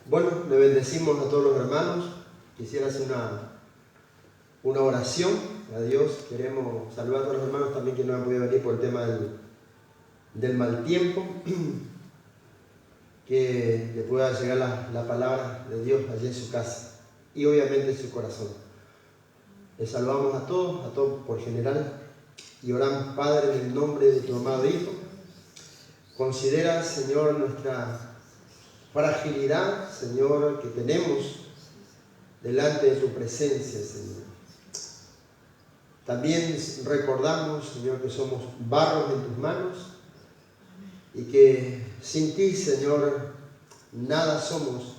Bueno, le bendecimos a todos los hermanos. Quisiera hacer una oración a Dios. Queremos saludar a todos los hermanos también que no han podido venir por el tema del mal tiempo. Que le pueda llegar la palabra de Dios allí en su casa y obviamente en su corazón. Les saludamos a todos por general, y oramos, Padre, en el nombre de tu amado Hijo. Considera, Señor, nuestra fragilidad, Señor, que tenemos delante de tu presencia, Señor. También recordamos, Señor, que somos barros en tus manos y que sin ti, Señor, nada somos,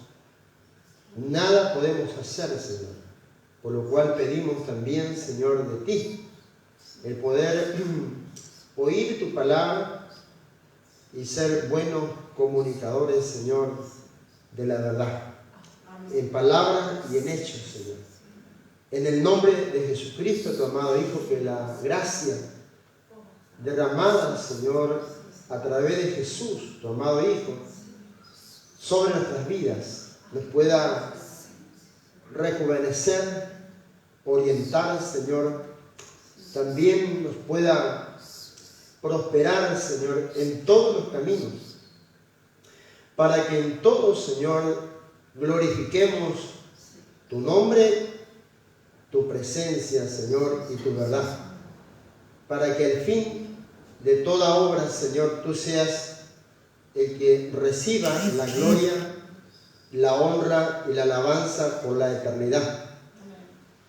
nada podemos hacer, Señor. Por lo cual pedimos también, Señor, de ti el poder oír tu palabra y ser buenos comunicadores, Señor, de la verdad, en palabras y en hechos, Señor. En el nombre de Jesucristo, tu amado Hijo, que la gracia derramada, Señor, a través de Jesús, tu amado Hijo, sobre nuestras vidas, nos pueda rejuvenecer, orientar, Señor, también nos pueda prosperar, Señor, en todos los caminos, para que en todo, Señor, glorifiquemos tu nombre, tu presencia, Señor, y tu verdad, para que al fin de toda obra, Señor, tú seas el que reciba la gloria, la honra y la alabanza por la eternidad.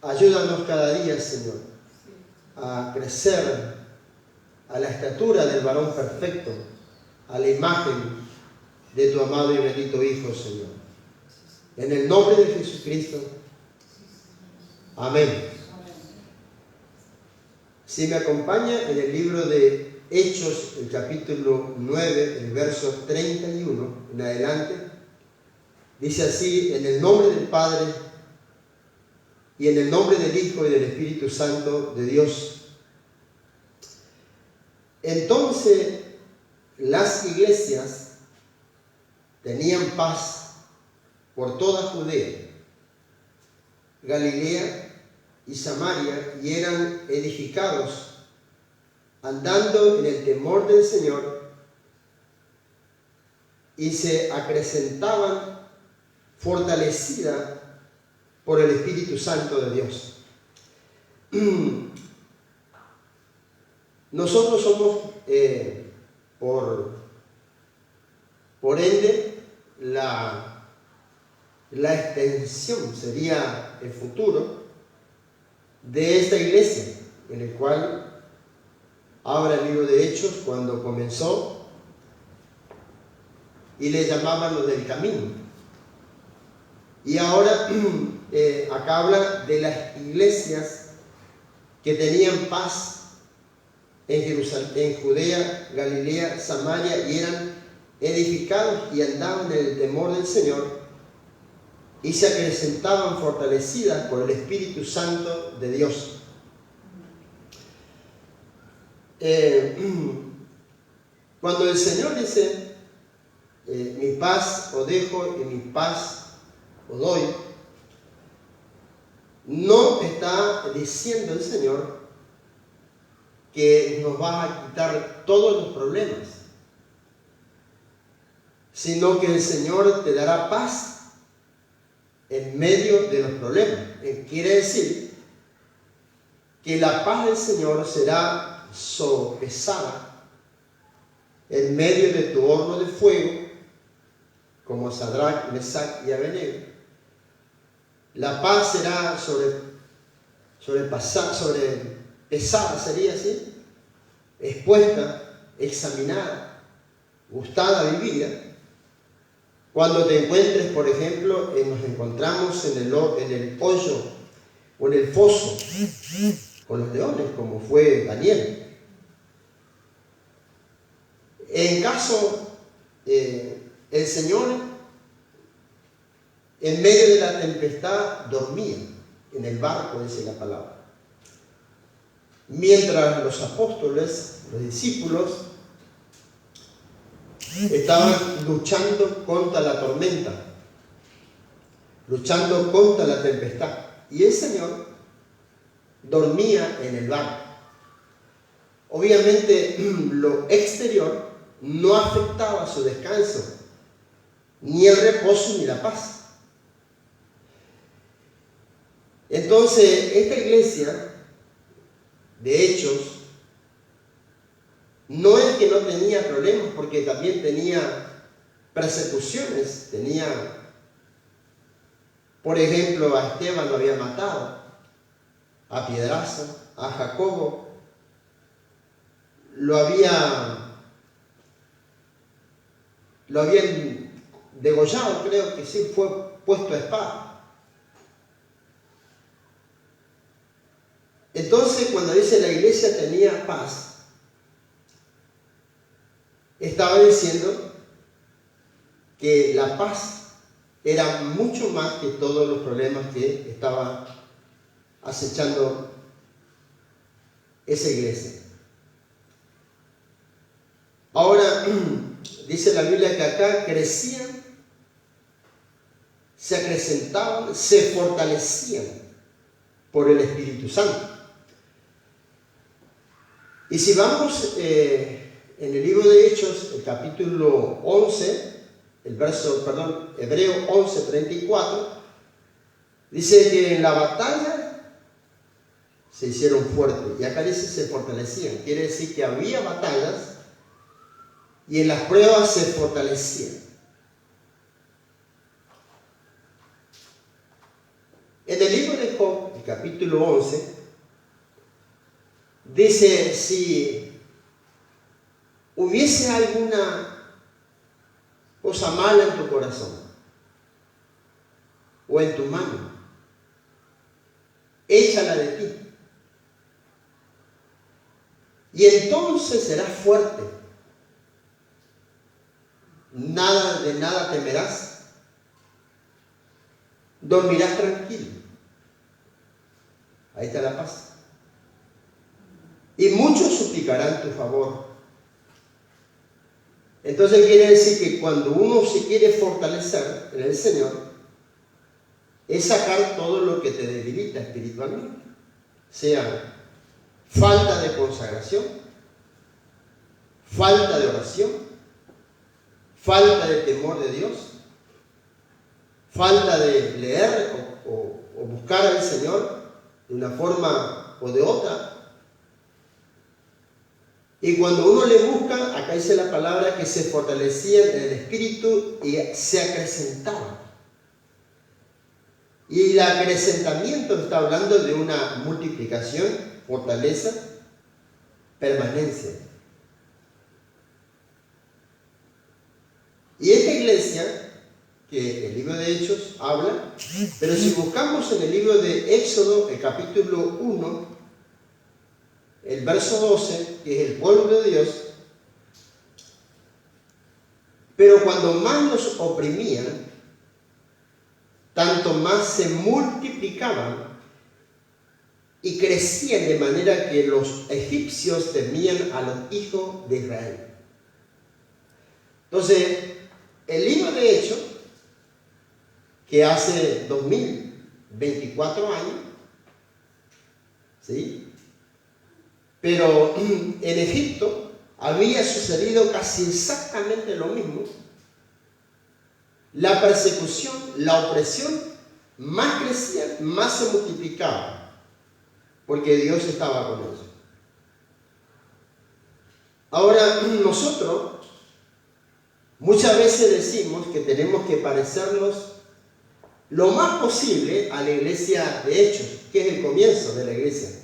Ayúdanos cada día, Señor, a crecer a la estatura del varón perfecto, a la imagen de tu amado y bendito Hijo, Señor. En el nombre de Jesucristo. Amén. Si me acompaña en el libro de Hechos, el capítulo 9, el verso 31 en adelante, dice así: en el nombre del Padre, y en el nombre del Hijo y del Espíritu Santo de Dios. Entonces las iglesias tenían paz por toda Judea, Galilea y Samaria, y eran edificados, andando en el temor del Señor, y se acrecentaban fortalecidas por el Espíritu Santo de Dios. Nosotros somos, por ende, la extensión, sería el futuro de esta iglesia, en el cual habla el libro de Hechos cuando comenzó, y le llamaban los del camino. Y ahora acá habla de las iglesias que tenían paz en Jerusalén, en Judea, Galilea, Samaria, y eran edificados y andaban en el temor del Señor, y se acrecentaban fortalecidas por el Espíritu Santo de Dios. Cuando el Señor dice, mi paz os dejo y mi paz os doy, no está diciendo el Señor que nos va a quitar todos los problemas, sino que el Señor te dará paz en medio de los problemas. Quiere decir que la paz del Señor será sopesada en medio de tu horno de fuego, como Sadrach, Mesach y Abednego. La paz será pesada, sería así, expuesta, examinada, gustada, vivida. Cuando te encuentres, por ejemplo, nos encontramos en el hoyo o en el foso con los leones, como fue Daniel. En caso, el Señor, en medio de la tempestad, dormía en el barco, dice la palabra. Mientras los apóstoles, los discípulos, estaban luchando contra la tormenta. luchando contra la tempestad. Y el Señor dormía en el barco. Obviamente lo exterior no afectaba su descanso, ni el reposo, ni la paz. Entonces, esta iglesia, de Hechos, no es que no tenía problemas, porque también tenía persecuciones. Tenía, por ejemplo, a Esteban lo había matado, a piedrazo, a Jacobo lo habían degollado, creo que sí, fue puesto a espada. Entonces, cuando dice la iglesia tenía paz, estaba diciendo que la paz era mucho más que todos los problemas que estaba acechando esa iglesia. Ahora, dice la Biblia que acá crecían, se acrecentaban, se fortalecían por el Espíritu Santo. Y si vamos en el libro de Hechos, el capítulo 11, Hebreo 11, 34, dice que en la batalla se hicieron fuertes, y acá dice se fortalecían. Quiere decir que había batallas y en las pruebas se fortalecían. En el libro de Job, el capítulo 11, dice, si hubiese alguna cosa mala en tu corazón o en tu mano, échala de ti, y entonces serás fuerte. De nada temerás, dormirás tranquilo. Ahí está la paz. Y muchos suplicarán tu favor. Entonces quiere decir que cuando uno se quiere fortalecer en el Señor, es sacar todo lo que te debilita espiritualmente, sea falta de consagración, falta de oración, falta de temor de Dios, falta de leer o buscar al Señor de una forma o de otra. Y cuando uno le busca, acá dice la palabra que se fortalecían en el espíritu y se acrecentaban. Y el acrecentamiento está hablando de una multiplicación, fortaleza, permanencia. Y esta iglesia, que el libro de Hechos habla, pero si buscamos en el libro de Éxodo, el capítulo 1, el verso 12, que es el pueblo de Dios, pero cuando más los oprimían, tanto más se multiplicaban y crecían de manera que los egipcios temían a los hijos de Israel. Entonces, el libro de Hechos, que hace 2024 años, ¿sí? Pero en Egipto había sucedido casi exactamente lo mismo. La persecución, la opresión, más crecía, más se multiplicaba, porque Dios estaba con ellos. Ahora, nosotros muchas veces decimos que tenemos que parecernos lo más posible a la iglesia de Hechos, que es el comienzo de la iglesia.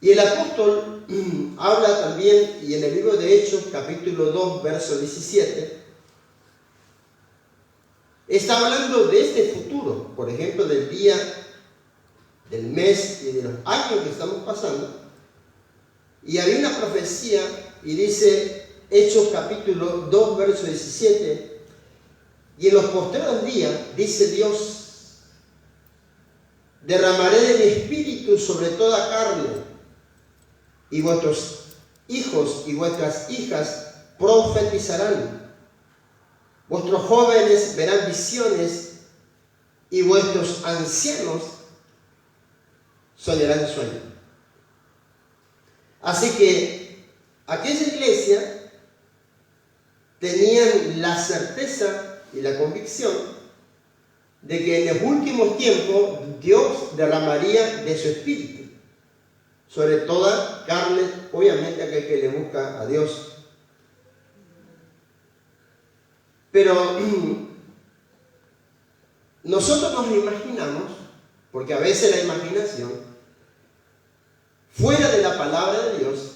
Y el apóstol habla también, y en el libro de Hechos, capítulo 2, verso 17, está hablando de este futuro, por ejemplo, del día, del mes y de los años que estamos pasando. Y había una profecía, y dice Hechos capítulo 2, verso 17, y en los postreros días, dice Dios, derramaré de mi espíritu sobre toda carne, y vuestros hijos y vuestras hijas profetizarán, vuestros jóvenes verán visiones y vuestros ancianos soñarán sueños. Así que aquella iglesia tenían la certeza y la convicción de que en los últimos tiempos Dios derramaría de su espíritu sobre toda carne, obviamente aquel que le busca a Dios. Pero nosotros nos imaginamos, porque a veces la imaginación, fuera de la palabra de Dios,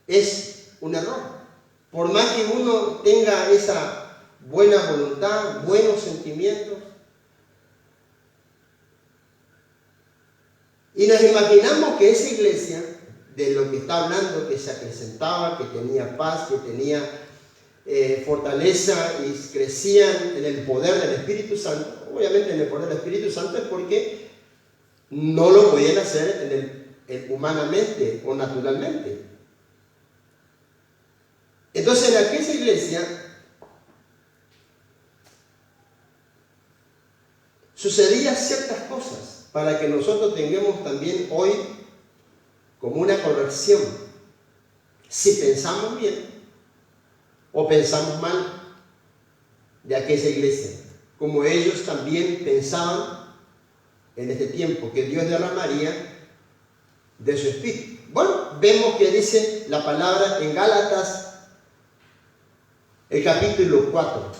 es un error. Por más que uno tenga esa buena voluntad, buenos sentimientos, y nos imaginamos que esa iglesia, de lo que está hablando, que se acrecentaba, que tenía paz, que tenía fortaleza y crecían en el poder del Espíritu Santo. Obviamente en el poder del Espíritu Santo es porque no lo podían hacer humanamente o naturalmente. Entonces en aquella iglesia sucedían ciertas cosas para que nosotros tengamos también hoy como una corrección si pensamos bien o pensamos mal de aquella iglesia, como ellos también pensaban en este tiempo que Dios derramaría de su espíritu. Bueno, vemos que dice la palabra en Gálatas, el capítulo 4.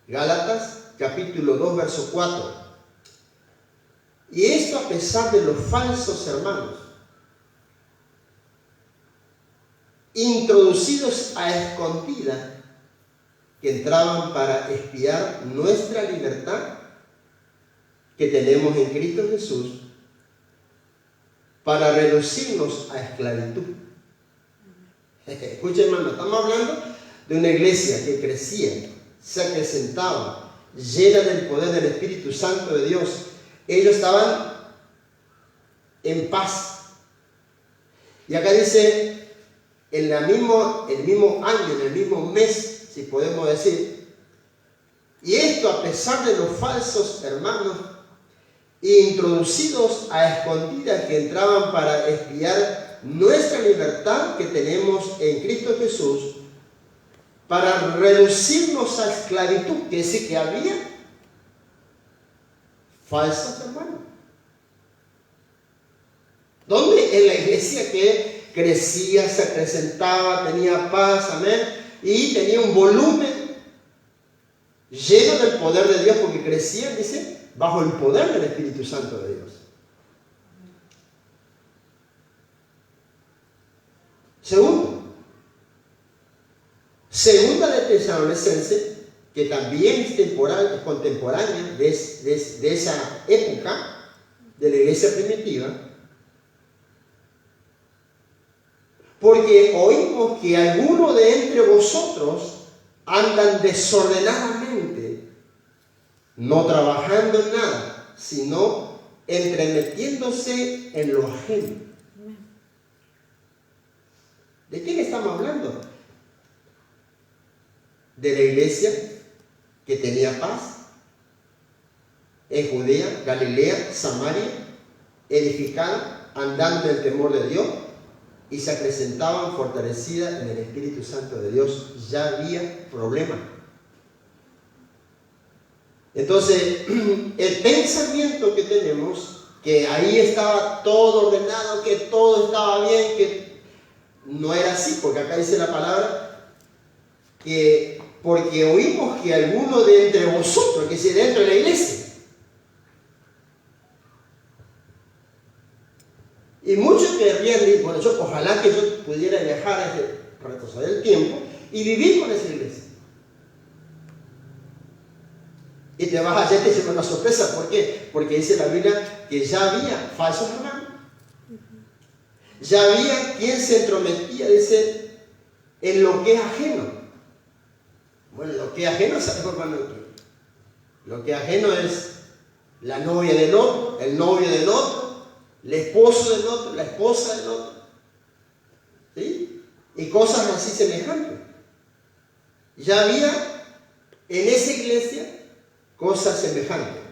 Gálatas, capítulo 2, verso 4. Y esto a pesar de los falsos hermanos, introducidos a escondidas, que entraban para espiar nuestra libertad que tenemos en Cristo Jesús, para reducirnos a esclavitud. Escuchen, hermano, estamos hablando de una iglesia que crecía, se acrecentaba, llena del poder del Espíritu Santo de Dios. Ellos estaban en paz. Y acá dice, en el mismo año, en el mismo mes, si podemos decir, y esto a pesar de los falsos hermanos introducidos a escondidas que entraban para espiar nuestra libertad que tenemos en Cristo Jesús, para reducirnos a esclavitud, que es que había falsos hermanos. ¿Dónde? En la iglesia que crecía, se acrecentaba, tenía paz, amén, y tenía un volumen lleno del poder de Dios, porque crecía, dice, bajo el poder del Espíritu Santo de Dios. Segunda de Tesalonicenses, que también es temporal, es contemporánea de esa época de la iglesia primitiva, porque oímos que algunos de entre vosotros andan desordenadamente, no trabajando en nada, sino entremetiéndose en lo ajeno. ¿De quién estamos hablando? De la iglesia que tenía paz en Judea, Galilea, Samaria, edificada, andando en el temor de Dios, y se acrecentaban fortalecidas en el Espíritu Santo de Dios. Ya había problema. Entonces, el pensamiento que tenemos, que ahí estaba todo ordenado, que todo estaba bien, que no era así, porque acá dice la palabra que porque oímos que alguno de entre vosotros, que es dentro de la iglesia, y muchos querrían decir, bueno, ojalá que yo pudiera viajar, retroceder el tiempo y vivir con esa iglesia. Y te vas allá y te lleva una sorpresa. ¿Por qué? Porque dice la Biblia que ya había falsos hermanos. Ya había quien se entrometía, dice, en lo que es ajeno. Bueno, lo que es ajeno, ¿sabes, hermano? Lo que es ajeno es la novia del otro, el novio del otro, el esposo del otro, la esposa del otro. ¿Sí? Y cosas así semejantes. ya había en esa iglesia cosas semejantes.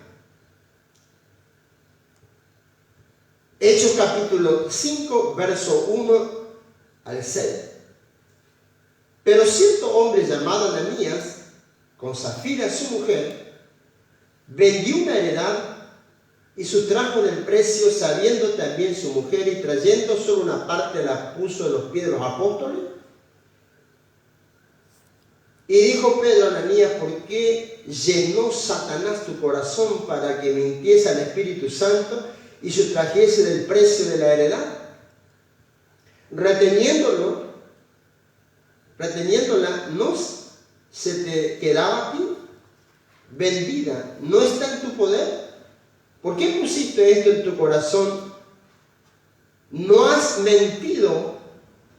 Hechos capítulo 5, verso 1 al 6. Pero cierto hombre llamado Ananías, con Zafira su mujer, vendió una heredad y sustrajo del precio, sabiendo también su mujer, y trayendo solo una parte la puso a los pies de los apóstoles. Y dijo Pedro a Ananías: ¿por qué llenó Satanás tu corazón para que mintiese al Espíritu Santo y sustrajese del precio de la heredad? Reteniéndola, ¿no se te quedaba a ti? Vendida, ¿no está en tu poder? ¿Por qué pusiste esto en tu corazón? No has mentido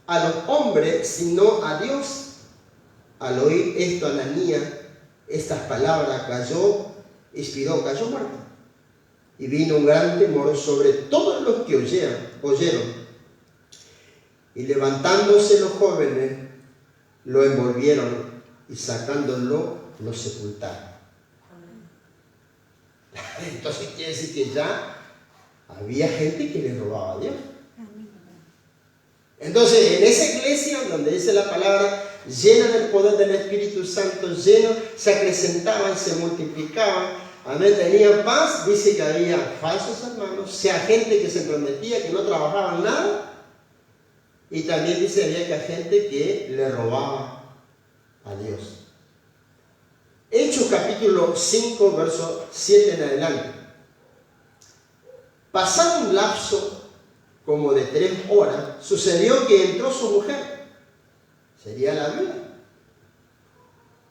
a los hombres, sino a Dios. Al oír esto, Ananías, estas palabras, cayó muerto. Y vino un gran temor sobre todos los que oyeron. Y levantándose los jóvenes, lo envolvieron y sacándolo, lo sepultaron. Entonces quiere decir que ya había gente que le robaba a Dios. Entonces, en esa iglesia donde dice la palabra, llena del poder del Espíritu Santo, se acrecentaban, se multiplicaban, amén, tenían paz. Dice que había falsos hermanos, sea gente que se prometía, que no trabajaban nada, y también dice que había gente que le robaba a Dios. Hechos capítulo 5, verso 7 en adelante. Pasado un lapso como de 3 horas, sucedió que entró su mujer, sería la viuda,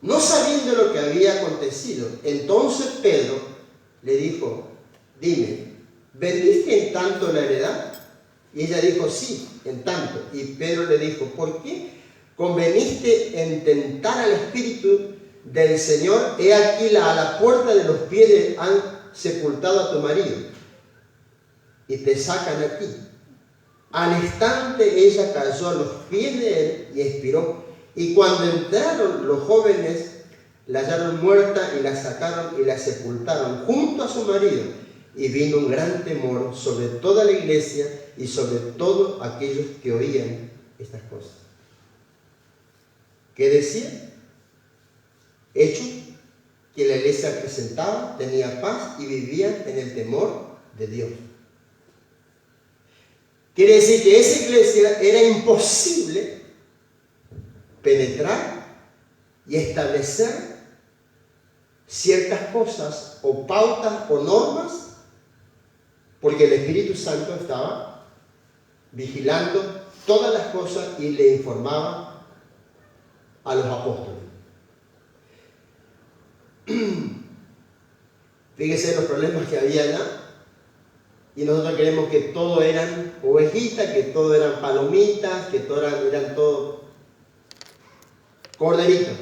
no sabiendo lo que había acontecido. Entonces Pedro le dijo: dime, ¿vendiste en tanto la heredad? Y ella dijo: sí, en tanto. Y Pedro le dijo: ¿por qué conveniste en tentar al Espíritu del Señor? He aquí a la puerta de los pies han sepultado a tu marido y te sacan a ti. Al instante ella cayó a los pies de él y expiró. Y cuando entraron los jóvenes, la hallaron muerta y la sacaron y la sepultaron junto a su marido. Y vino un gran temor sobre toda la iglesia y sobre todos aquellos que oían estas cosas. ¿Qué decía? Hecho que la iglesia presentaba, tenía paz y vivía en el temor de Dios. Quiere decir que esa iglesia era imposible penetrar y establecer ciertas cosas o pautas o normas, porque el Espíritu Santo estaba vigilando todas las cosas y le informaba a los apóstoles. Fíjese los problemas que había allá. Y nosotros creemos que todo eran ovejitas, que todo eran palomitas, que todo eran todo corderitos.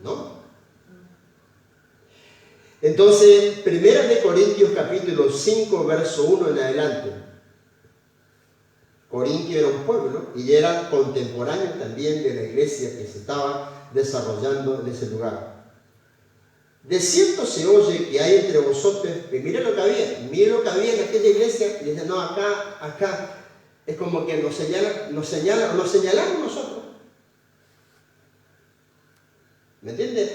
¿No? Entonces, 1 Corintios capítulo 5, verso 1 en adelante. Corintio era un pueblo y era contemporáneo también de la iglesia que se estaba desarrollando en ese lugar. De cierto se oye que hay entre vosotros, y mire lo que había en aquella iglesia, y dicen: no, acá, es como que nos señalaron nosotros. ¿Me entiendes?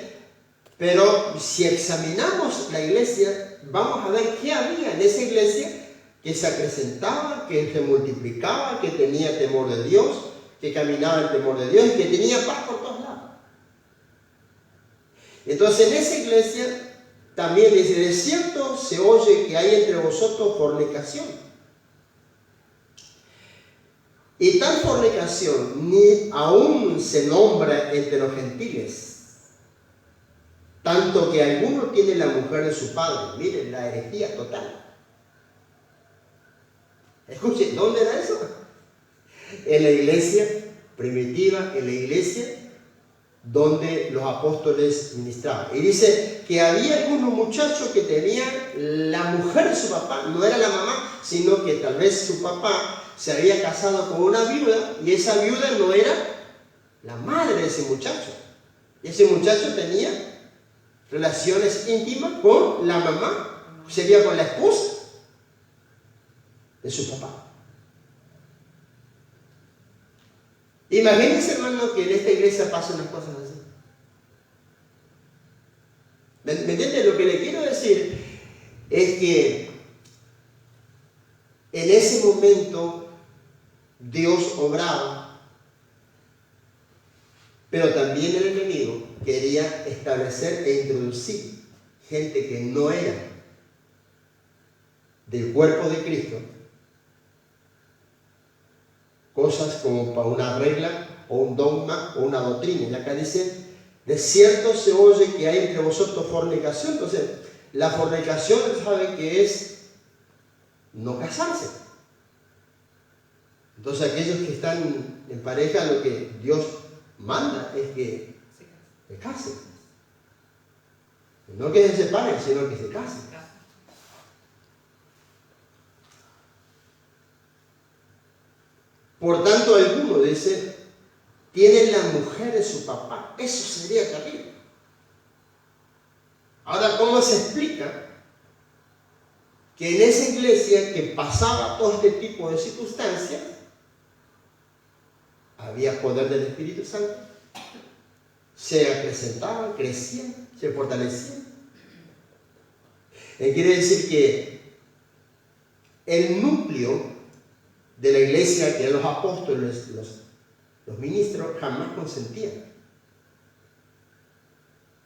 Pero si examinamos la iglesia, vamos a ver qué había en esa iglesia que se acrecentaba, que se multiplicaba, que tenía temor de Dios, que caminaba en temor de Dios y que tenía paz por todos lados. Entonces en esa iglesia también dice: de cierto se oye que hay entre vosotros fornicación. Y tal fornicación ni aún se nombra entre los gentiles, tanto que alguno tiene la mujer de su padre. Miren, la herejía total. Escuchen, ¿dónde era eso? En la iglesia primitiva, en la iglesia donde los apóstoles ministraban. Y dice que había algunos muchachos que tenían la mujer de su papá, no era la mamá, sino que tal vez su papá se había casado con una viuda y esa viuda no era la madre de ese muchacho. Ese muchacho tenía relaciones íntimas con la mamá, sería con la esposa de su papá. Imagínense, hermano, que en esta iglesia pasen las cosas así. ¿Me entiendes? Lo que le quiero decir es que en ese momento Dios obraba, pero también el enemigo quería establecer e introducir gente que no era del cuerpo de Cristo, cosas como para una regla o un dogma o una doctrina. Y acá dice, de cierto se oye que hay entre vosotros fornicación. Entonces, la fornicación, ¿sabe que es no casarse? Entonces, aquellos que están en pareja, lo que Dios manda es que se casen. No que se separen, sino que se casen. Por tanto, alguno dice, tienen la mujer de su papá. Eso sería terrible. Ahora, ¿cómo se explica que en esa iglesia que pasaba todo este tipo de circunstancias, había poder del Espíritu Santo? Se acrecentaban, crecían, se fortalecían. Quiere decir que el núcleo de la iglesia, que eran los apóstoles, los ministros, jamás consentían.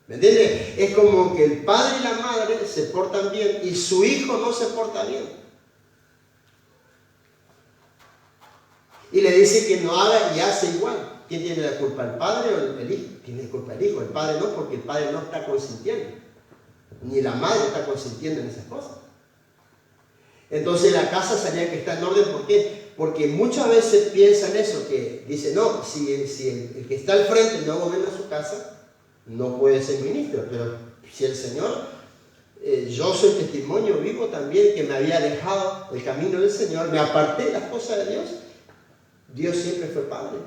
¿Me entiendes? Es como que el padre y la madre se portan bien y su hijo no se porta bien. Y le dice que no haga y hace igual. ¿Quién tiene la culpa? ¿El padre o el hijo? Tiene la culpa el hijo. El padre no, porque el padre no está consintiendo. Ni la madre está consintiendo en esas cosas. Entonces la casa sabía que está en orden. ¿Por qué? Porque muchas veces piensan eso, que dicen, no, si el que está al frente no gobierna su casa, no puede ser ministro. Pero si el Señor, yo soy testimonio vivo también, que me había dejado el camino del Señor, me aparté de las cosas de Dios. Dios siempre fue Padre.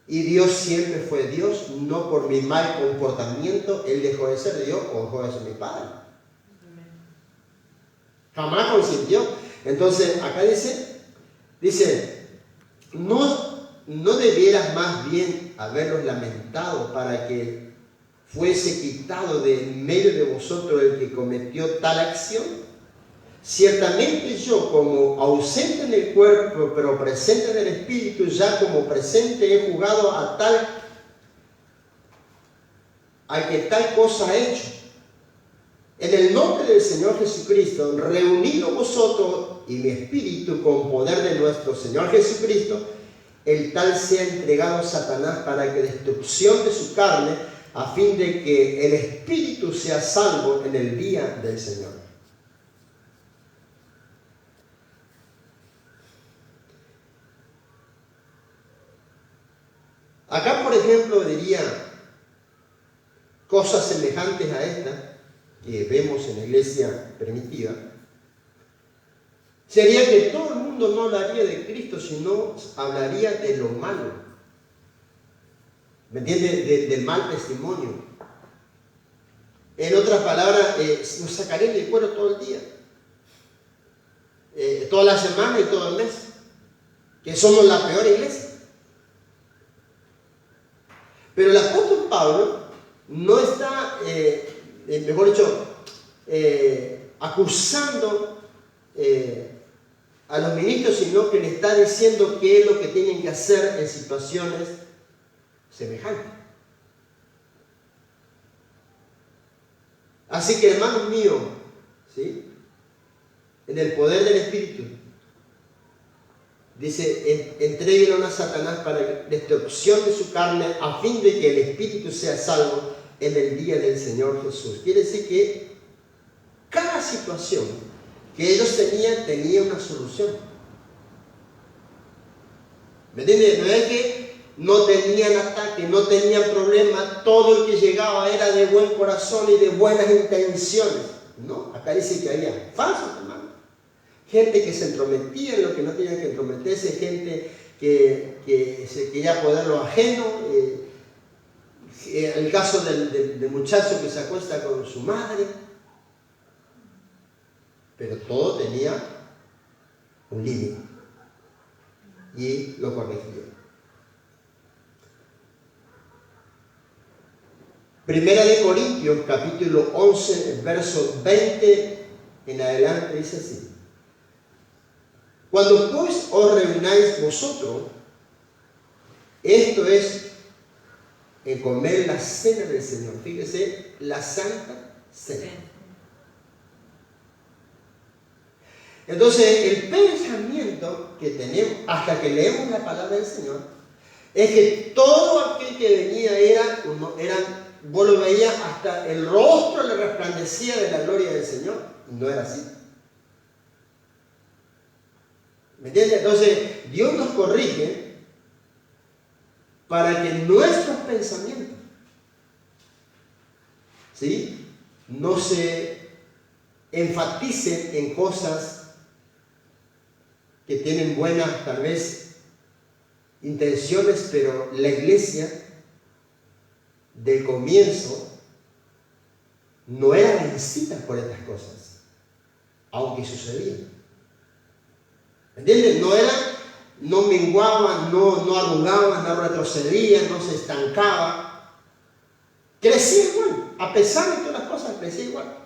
Y Dios siempre fue Dios, no por mi mal comportamiento, Él dejó de ser Dios o dejó de ser mi Padre. Jamás consintió. Entonces, acá dice, no debieras más bien haberlos lamentado para que fuese quitado de en medio de vosotros el que cometió tal acción. Ciertamente yo, como ausente en el cuerpo, pero presente en el espíritu, ya como presente he jugado al que tal cosa ha hecho. En el nombre del Señor Jesucristo, reunido vosotros y mi espíritu con poder de nuestro Señor Jesucristo, el tal sea entregado a Satanás para que destrucción de su carne, a fin de que el espíritu sea salvo en el día del Señor. Acá, por ejemplo, diría cosas semejantes a esta que vemos en la iglesia primitiva. Sería que todo el mundo no hablaría de Cristo, sino hablaría de lo malo. ¿Me entiendes? Del mal testimonio. En otras palabras, nos sacarían del cuero todo el día. Toda la semana y todo el mes. Que somos la peor iglesia. Pero el apóstol Pablo no está, mejor dicho, acusando a los ministros, sino que le está diciendo qué es lo que tienen que hacer en situaciones semejantes. Así que, hermanos míos, ¿sí?, en el poder del Espíritu, dice, entréguenlo a Satanás para destrucción de su carne, a fin de que el Espíritu sea salvo en el día del Señor Jesús. Quiere decir que cada situación que ellos tenían, tenía una solución. ¿Me entiendes? No es que no tenían ataque, no tenían problema, todo el que llegaba era de buen corazón y de buenas intenciones. No, acá dice que había falsos, hermano. Gente que se entrometía en lo que no tenía que entrometerse, gente que se quería poder lo ajeno, el caso del muchacho que se acuesta con su madre, pero todo tenía un límite y lo corrigió. Primera de Corintios, capítulo 11, verso 20 en adelante, dice así: cuando pues os reunáis vosotros, esto es en comer la cena del Señor. Fíjese, la Santa Cena. Entonces, el pensamiento que tenemos hasta que leemos la palabra del Señor es que todo aquel que venía vos lo veías, hasta el rostro le resplandecía de la gloria del Señor. Y no era así. ¿Me entiendes? Entonces, Dios nos corrige para que nuestros pensamientos, ¿sí?, no se enfaticen en cosas que tienen buenas, tal vez, intenciones, pero la iglesia del comienzo no era vencida por estas cosas, aunque sucedían. ¿Me entiendes? No menguaba, no arrugaba, no retrocedía, no se estancaba. Crecía igual, a pesar de todas las cosas, crecía igual.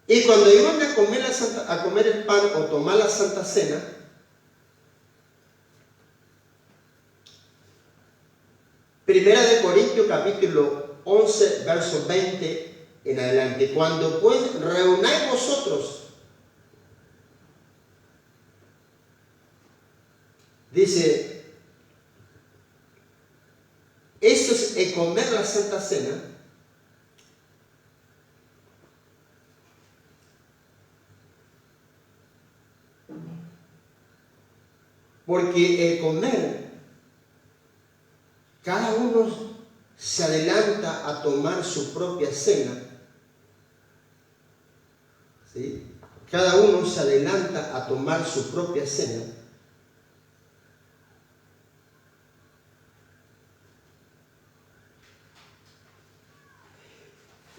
Y cuando iban a comer el pan o tomar la Santa Cena, Primera de Corintios, capítulo 11, verso 20 en adelante: cuando pues reunáis vosotros, dice, esto es comer la Santa Cena, porque el comer, cada uno se adelanta a tomar su propia cena, ¿sí? Cada uno se adelanta a tomar su propia cena.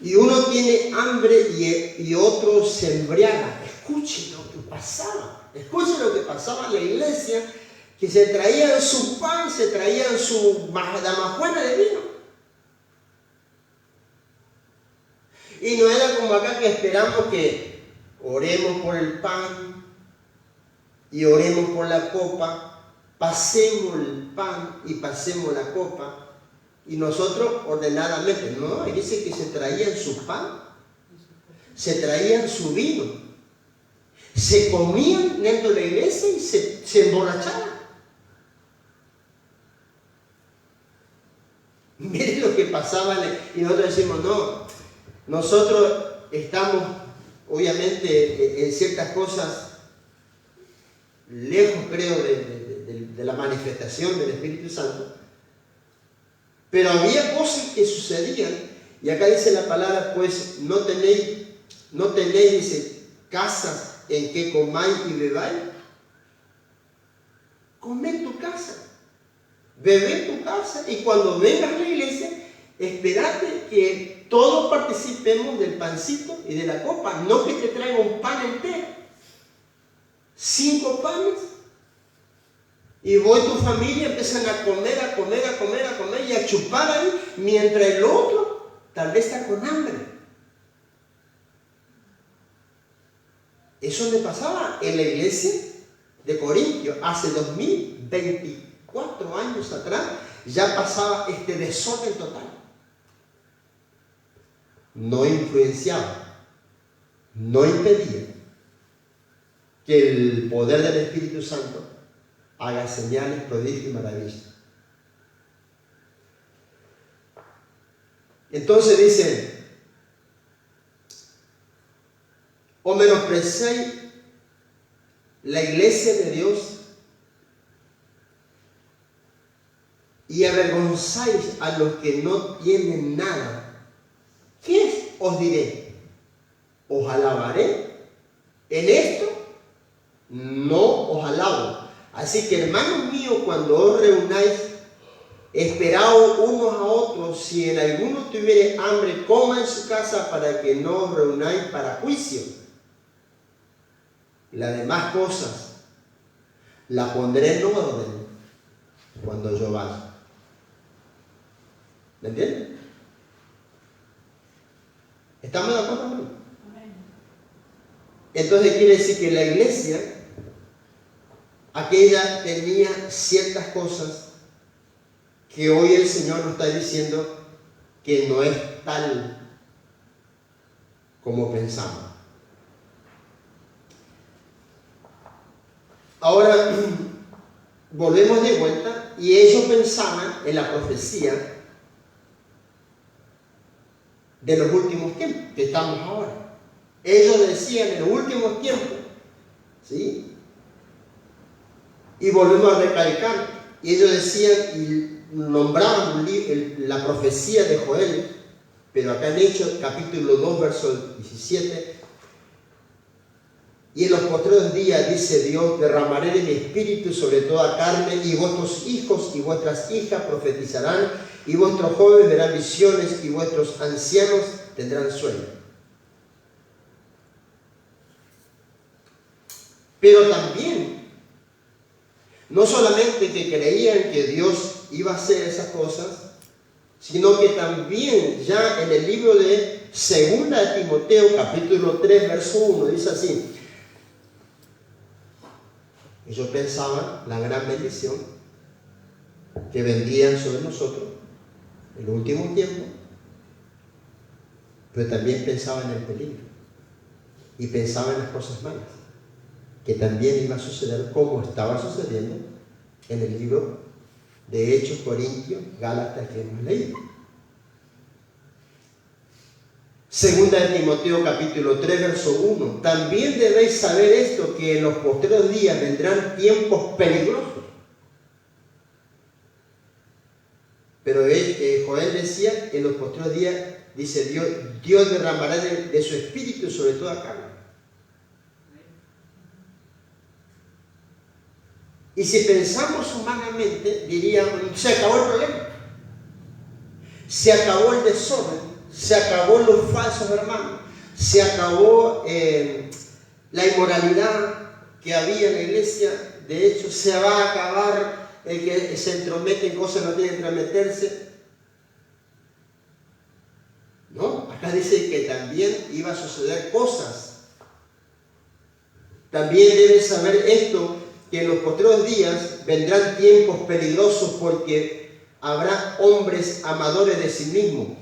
Y uno tiene hambre y otro se embriaga. Escuchen lo que pasaba. Escuchen lo que pasaba en la iglesia, que se traían su pan, se traían su damajuana de vino. Y no era como acá que esperamos que oremos por el pan y oremos por la copa, pasemos el pan y pasemos la copa. Y nosotros ordenadamente, no, dice que se traían su pan, se traían su vino, se comían dentro de la iglesia y se emborrachaban. Miren lo que pasaba y nosotros decimos, no, nosotros estamos obviamente en ciertas cosas lejos, creo, de la manifestación del Espíritu Santo. Pero había cosas que sucedían, y acá dice la palabra, pues no tenéis, dice, casas en que comáis y bebáis. Come en tu casa, bebe en tu casa, y cuando vengas a la iglesia, esperate que todos participemos del pancito y de la copa, no que te traiga un pan entero, 5 panes. Y vos y tu familia empiezan a comer y a chupar ahí, mientras el otro tal vez está con hambre. Eso le pasaba en la iglesia de Corintios hace 2024 años atrás. Ya pasaba este desorden total. No influenciaba, no impedía que el poder del Espíritu Santo haga señales, prodigios y maravillas. Entonces dice, o menospreciáis la iglesia de Dios y avergonzáis a los que no tienen nada. ¿Qué es? Os diré, os alabaré. En esto no os alabo. Así que, hermanos míos, cuando os reunáis, esperaos unos a otros, si en alguno tuviere hambre, coma en su casa, para que no os reunáis para juicio. Las demás cosas las pondré en orden cuando yo vaya. ¿Me entienden? ¿Estamos de acuerdo, hermano? Entonces quiere decir que la iglesia, aquella tenía ciertas cosas que hoy el Señor nos está diciendo que no es tal como pensamos. Ahora volvemos de vuelta y ellos pensaban en la profecía de los últimos tiempos, que estamos ahora. Ellos decían en los últimos tiempos, ¿sí? Y volvemos a recalcar, y ellos decían y nombraban la profecía de Joel, pero acá en Hechos capítulo 2, verso 17, y en los postreros días, dice Dios, derramaré de mi espíritu sobre toda carne, y vuestros hijos y vuestras hijas profetizarán, y vuestros jóvenes verán visiones, y vuestros ancianos tendrán sueños. Pero también, no solamente que creían que Dios iba a hacer esas cosas, sino que también ya en el libro de 2 de Timoteo, capítulo 3, verso 1, dice así: ellos pensaban la gran bendición que vendría sobre nosotros en el último tiempo, pero también pensaban en el peligro y pensaban en las cosas malas que también iba a suceder, como estaba sucediendo en el libro de Hechos, Corintios, Gálatas que hemos leído. 2 de Timoteo capítulo 3, verso 1. También debéis saber esto, que en los postreros días vendrán tiempos peligrosos. Pero Joel decía, en los postreros días, dice Dios derramará de su espíritu sobre toda carne. Y si pensamos humanamente, diríamos, se acabó el problema. Se acabó el desorden, se acabó los falsos hermanos, se acabó la inmoralidad que había en la iglesia. De hecho, se va a acabar el que se entromete en cosas que no tiene que entrometerse. ¿No? Acá dice que también iba a suceder cosas. También debes saber esto, que en los postreros días vendrán tiempos peligrosos, porque habrá hombres amadores de sí mismos.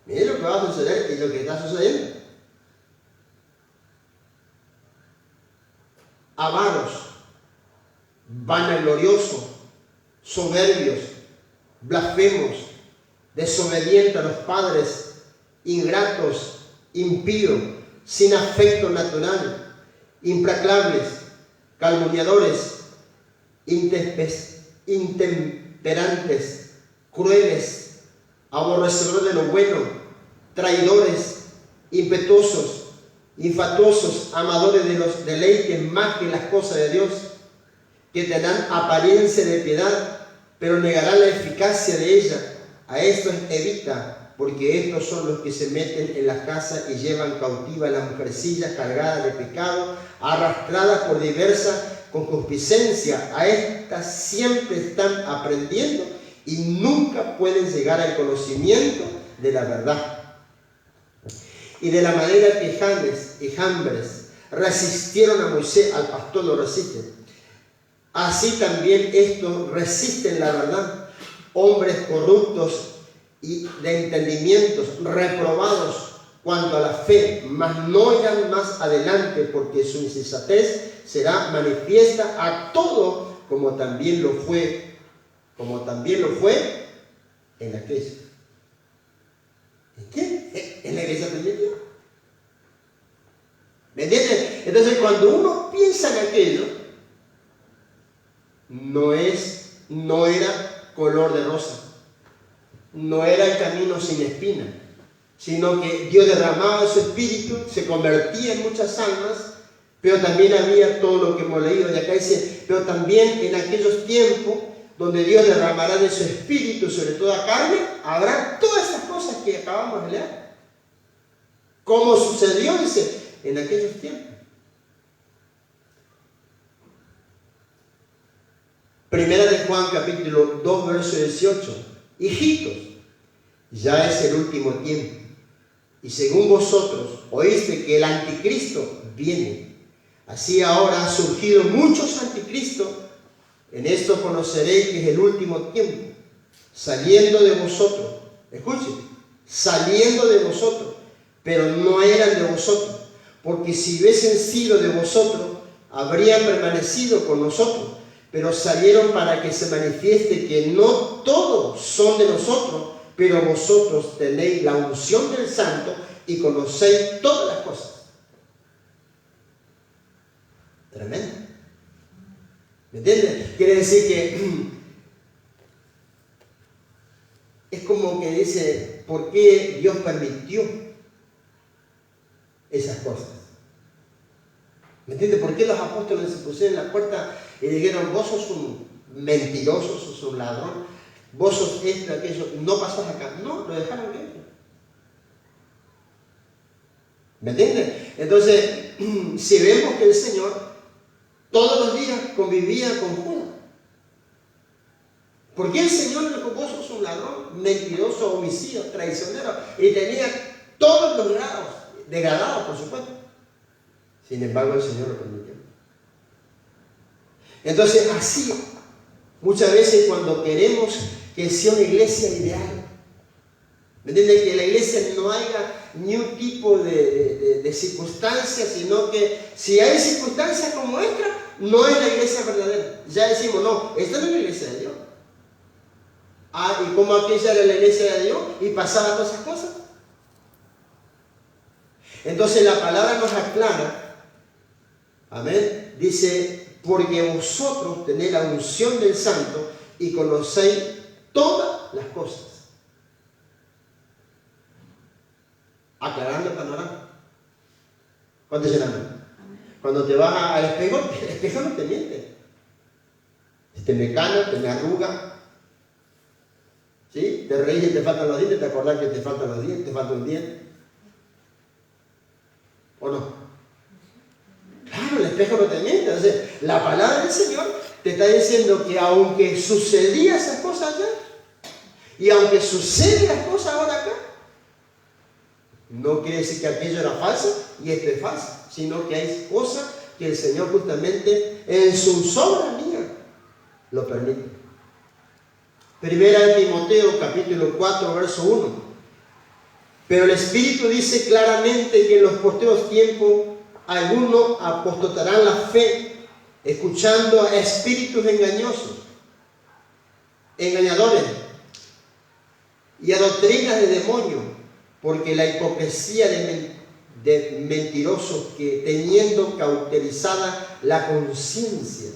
Miren lo que va a suceder y lo que está sucediendo. Avaros, vanagloriosos, soberbios, blasfemos, desobedientes a los padres, ingratos, impíos, sin afecto natural, implacables, calumniadores, intemperantes, crueles, aborrecedores de lo bueno, traidores, impetuosos, infatuosos, amadores de los deleites más que las cosas de Dios, que tendrán apariencia de piedad, pero negarán la eficacia de ella. A estos evita, porque estos son los que se meten en las casas y llevan cautiva a las mujercillas cargadas de pecado, arrastradas por diversa concupiscencia. A estas siempre están aprendiendo y nunca pueden llegar al conocimiento de la verdad. Y de la manera que Janes y Jambres resistieron a Moisés, al pastor lo resisten, así también estos resisten la verdad. Hombres corruptos y de entendimientos, reprobados cuanto a la fe, mas no irán más adelante, porque su insensatez será manifiesta a todo, como también lo fue en la iglesia. ¿En qué? En la iglesia primitiva. ¿Me entienden? Entonces, cuando uno piensa en aquello, no era color de rosa, no era el camino sin espina, sino que Dios derramaba su espíritu, se convertía en muchas almas, Pero también había todo lo que hemos leído. Y acá dice, pero también en aquellos tiempos donde Dios derramará de su espíritu sobre toda carne, habrá todas esas cosas que acabamos de leer. ¿Cómo sucedió? Dice, en aquellos tiempos. Primera de Juan, capítulo 2, verso 18. Hijitos, ya es el último tiempo. Y según vosotros oíste que el anticristo viene. Así ahora han surgido muchos anticristos. En esto conoceréis que es el último tiempo. Saliendo de vosotros. Escuchen. Saliendo de vosotros. Pero no eran de vosotros. Porque si hubiesen sido de vosotros, habrían permanecido con nosotros. Pero salieron para que se manifieste que no todos son de nosotros, pero vosotros tenéis la unción del Santo y conocéis todas las cosas. Tremendo. ¿Me entiendes? Quiere decir que es como que dice, ¿por qué Dios permitió esas cosas? ¿Me entiendes? ¿Por qué los apóstoles se pusieron en la puerta y dijeron, vos sos un mentiroso, sos un ladrón, vos sos esto, aquello, no pasás acá? No, lo dejaron que entre. ¿Me entiendes? Entonces, si vemos que el Señor todos los días convivía con Judas, ¿por qué el Señor le dijo, vos sos un ladrón, mentiroso, homicida, traicionero? Y tenía todos los grados, degradados por supuesto. Sin embargo, el Señor lo permitió. Entonces, así, muchas veces cuando queremos que sea una iglesia ideal, ¿me entiendes? Que la iglesia no haya ni un tipo de circunstancias, sino que si hay circunstancias como esta, no es la iglesia verdadera. Ya decimos, no, esta no es la iglesia de Dios. Ah, ¿y cómo aquella era la iglesia de Dios? Y pasaban todas esas cosas. Entonces la palabra nos aclara, amén, dice, porque vosotros tenéis la unción del Santo y conocéis todas las cosas. Aclarando el panorama. ¿Cuánto llenando? Cuando te vas al espejo, el espejo no te miente. Si te me cana, te me arruga, ¿sí? Te reís y te faltan los dientes, te acordás que te faltan los dientes, te falta un diente. ¿O no? Claro, el espejo no te miente. O sea, la palabra del Señor te está diciendo que aunque sucedían esas cosas allá, y aunque suceden las cosas ahora acá, no quiere decir que aquello era falso y esto es falso, sino que hay cosas que el Señor justamente en su soberanía lo permite. Primera de Timoteo, capítulo 4, verso 1. Pero el Espíritu dice claramente que en los postreros tiempos algunos apostatarán la fe, escuchando a espíritus engañosos, engañadores, y a doctrinas de demonios, porque la hipocresía de mentirosos que, teniendo cauterizada la conciencia,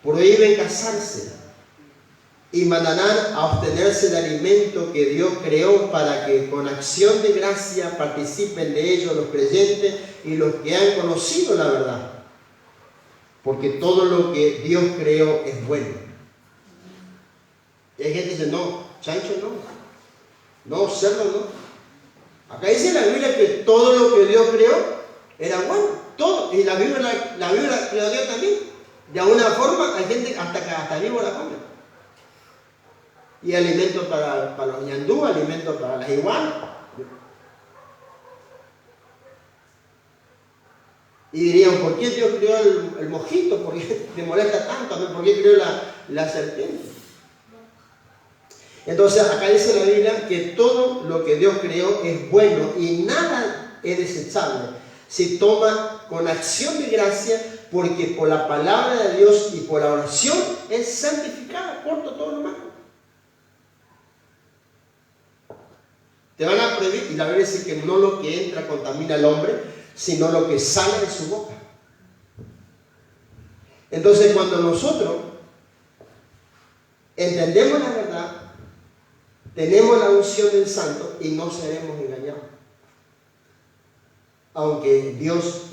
prohíben casarse y mandarán a obtenerse de alimento que Dios creó para que con acción de gracia participen de ello los creyentes y los que han conocido la verdad. Porque todo lo que Dios creó es bueno. Y hay gente que dice, no, chancho no, cerdo no. Acá dice la Biblia que todo lo que Dios creó era bueno, todo. Y la Biblia creó Dios también. De alguna forma hay gente hasta vivo la come. Y alimento para los ñandú, alimento para las iguanas. Y dirían, ¿por qué Dios creó el mojito? ¿Por qué te molesta tanto? ¿Por qué creó la serpiente? Entonces acá dice la Biblia que todo lo que Dios creó es bueno y nada es desechable. Se toma con acción de gracia porque por la palabra de Dios y por la oración es santificada. Corto todo lo malo. Te van a prohibir, y la Biblia dice que no lo que entra contamina al hombre, sino lo que sale de su boca. Entonces, cuando nosotros entendemos la verdad, tenemos la unción del Santo y no seremos engañados. Aunque Dios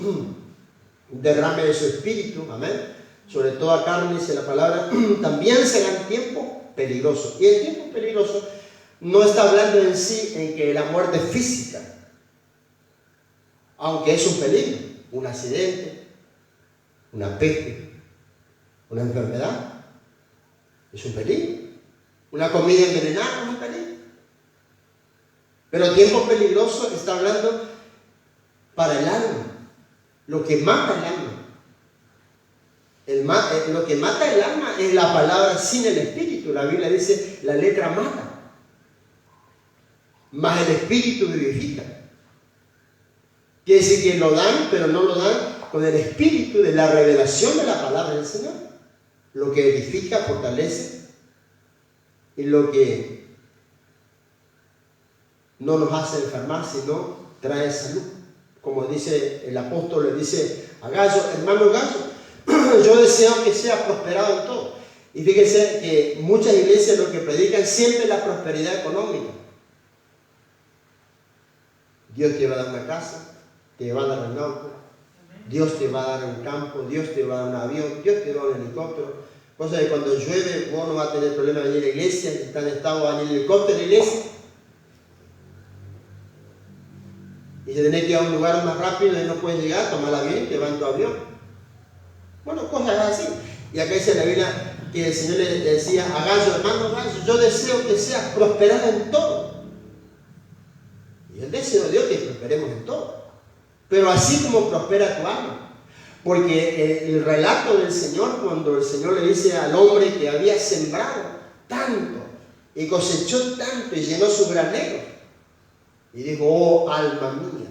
derrame de su espíritu, amén, sobre toda carne, dice la palabra, también serán tiempos peligrosos. Y el tiempo peligroso no está hablando en sí en que la muerte física, aunque es un peligro, un accidente, una peste, una enfermedad, es un peligro. Una comida envenenada es un peligro. Pero tiempo peligroso está hablando para el alma, lo que mata el alma. Lo que mata el alma es la palabra sin el espíritu. La Biblia dice, la letra mata, mas el espíritu vivifica. Quiere decir que lo dan, pero no lo dan con el espíritu de la revelación de la palabra del Señor. Lo que edifica, fortalece, y lo que no nos hace enfermar, sino trae salud. Como dice el apóstol, le dice a Gallo, hermano Gallo, yo deseo que sea prosperado en todo. Y fíjense que muchas iglesias lo que predican siempre es la prosperidad económica. Dios te va a dar una casa, te va a dar un auto, Dios te va a dar un campo, Dios te va a dar un avión, Dios te va a dar un helicóptero. Cosa que cuando llueve vos no vas a tener problema de venir a la iglesia, si está en estado va a venir el helicóptero a la iglesia. Y si tenés que ir a un lugar más rápido y no puedes llegar, toma el avión y te va en tu avión. Bueno, cosas así. Y acá dice la Biblia que el Señor le decía a Gallo, hermano Gallo, yo deseo que seas prosperado en todo. Y el deseo de Dios es que prosperemos en todo. Pero así como prospera tu alma. Porque el relato del Señor, cuando el Señor le dice al hombre que había sembrado tanto y cosechó tanto y llenó su granero, y dijo, oh alma mía,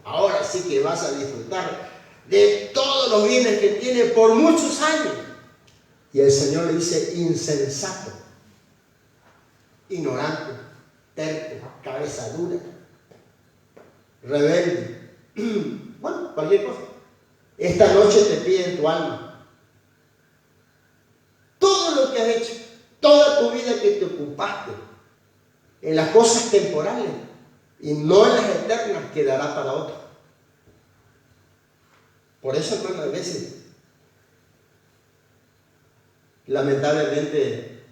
ahora sí que vas a disfrutar de todos los bienes que tiene por muchos años. Y el Señor le dice, insensato, ignorante, terco, cabeza dura, rebelde, bueno, cualquier cosa. Esta noche te piden tu alma. Todo lo que has hecho, toda tu vida que te ocupaste en las cosas temporales y no en las eternas, quedará para otro. Por eso, hermano, a veces, lamentablemente,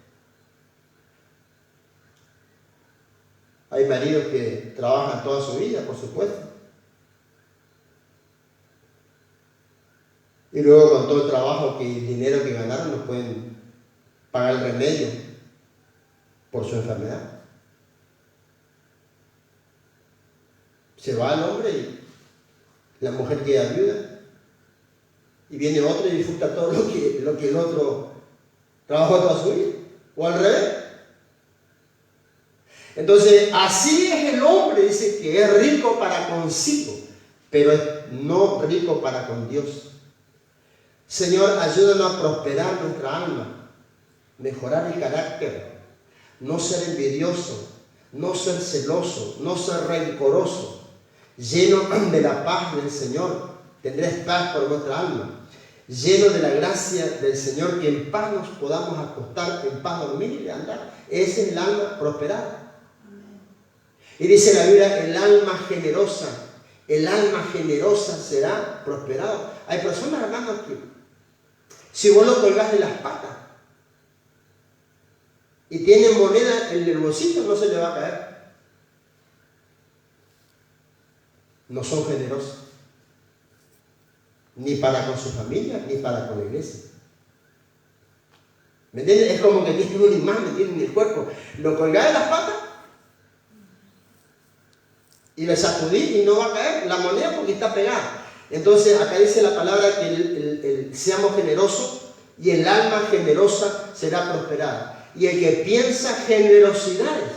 hay maridos que trabajan toda su vida, por supuesto. Y luego con todo el trabajo y el dinero que ganaron no pueden pagar el remedio por su enfermedad. Se va el hombre y la mujer queda viuda. Y viene otro y disfruta todo lo que el otro trabajó toda su vida. O al revés. Entonces, así es el hombre, dice que es rico para consigo, pero es no rico para con Dios. Señor, ayúdanos a prosperar nuestra alma, mejorar el carácter, no ser envidioso, no ser celoso, no ser rencoroso, lleno de la paz del Señor, tendréis paz por vuestra alma, lleno de la gracia del Señor, que en paz nos podamos acostar, en paz dormir y andar. Ese es el alma prosperada. Y dice la Biblia, el alma generosa será prosperada. Hay personas, hermanos, que si vos lo colgás de las patas y tiene moneda en el bolsillo, no se le va a caer. No son generosos, ni para con su familia, ni para con la iglesia. ¿Me entiendes? Es como que tienen un imán, me tienen en el cuerpo. Lo colgás de las patas y le sacudís y no va a caer la moneda porque está pegada. Entonces acá dice la palabra que seamos generosos y el alma generosa será prosperada. Y el que piensa generosidades,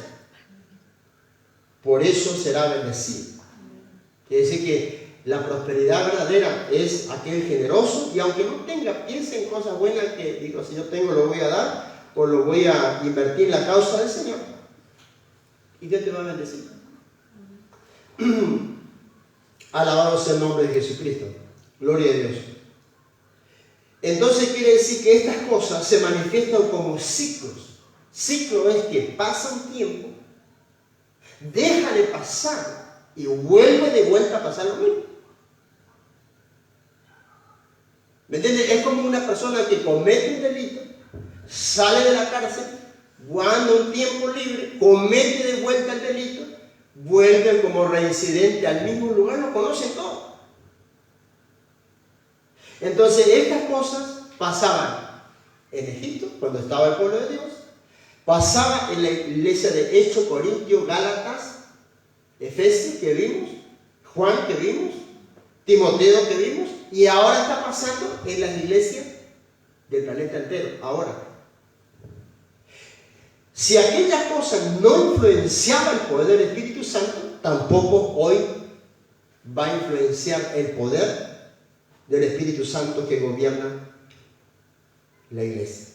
por eso será bendecido. Quiere decir que la prosperidad verdadera es aquel generoso, y aunque no tenga, piense en cosas buenas que digo, si yo tengo lo voy a dar o lo voy a invertir en la causa del Señor. Y Dios te va a bendecir. Alabado sea el nombre de Jesucristo. Gloria a Dios. Entonces quiere decir que estas cosas se manifiestan como ciclos. Ciclo es que pasa un tiempo, deja de pasar y vuelve de vuelta a pasar lo mismo. ¿Me entiendes? Es como una persona que comete un delito, sale de la cárcel, anda un tiempo libre, comete de vuelta el delito, vuelve como reincidente al mismo lugar, lo conocen todo. Entonces estas cosas pasaban en Egipto, cuando estaba el pueblo de Dios, pasaba en la iglesia de Hechos, Corintios, Gálatas, Efesios que vimos, Juan que vimos, Timoteo que vimos, y ahora está pasando en las iglesias del planeta entero, ahora. Si aquellas cosas no influenciaban el poder del Espíritu Santo, tampoco hoy va a influenciar el poder del Espíritu Santo que gobierna la iglesia.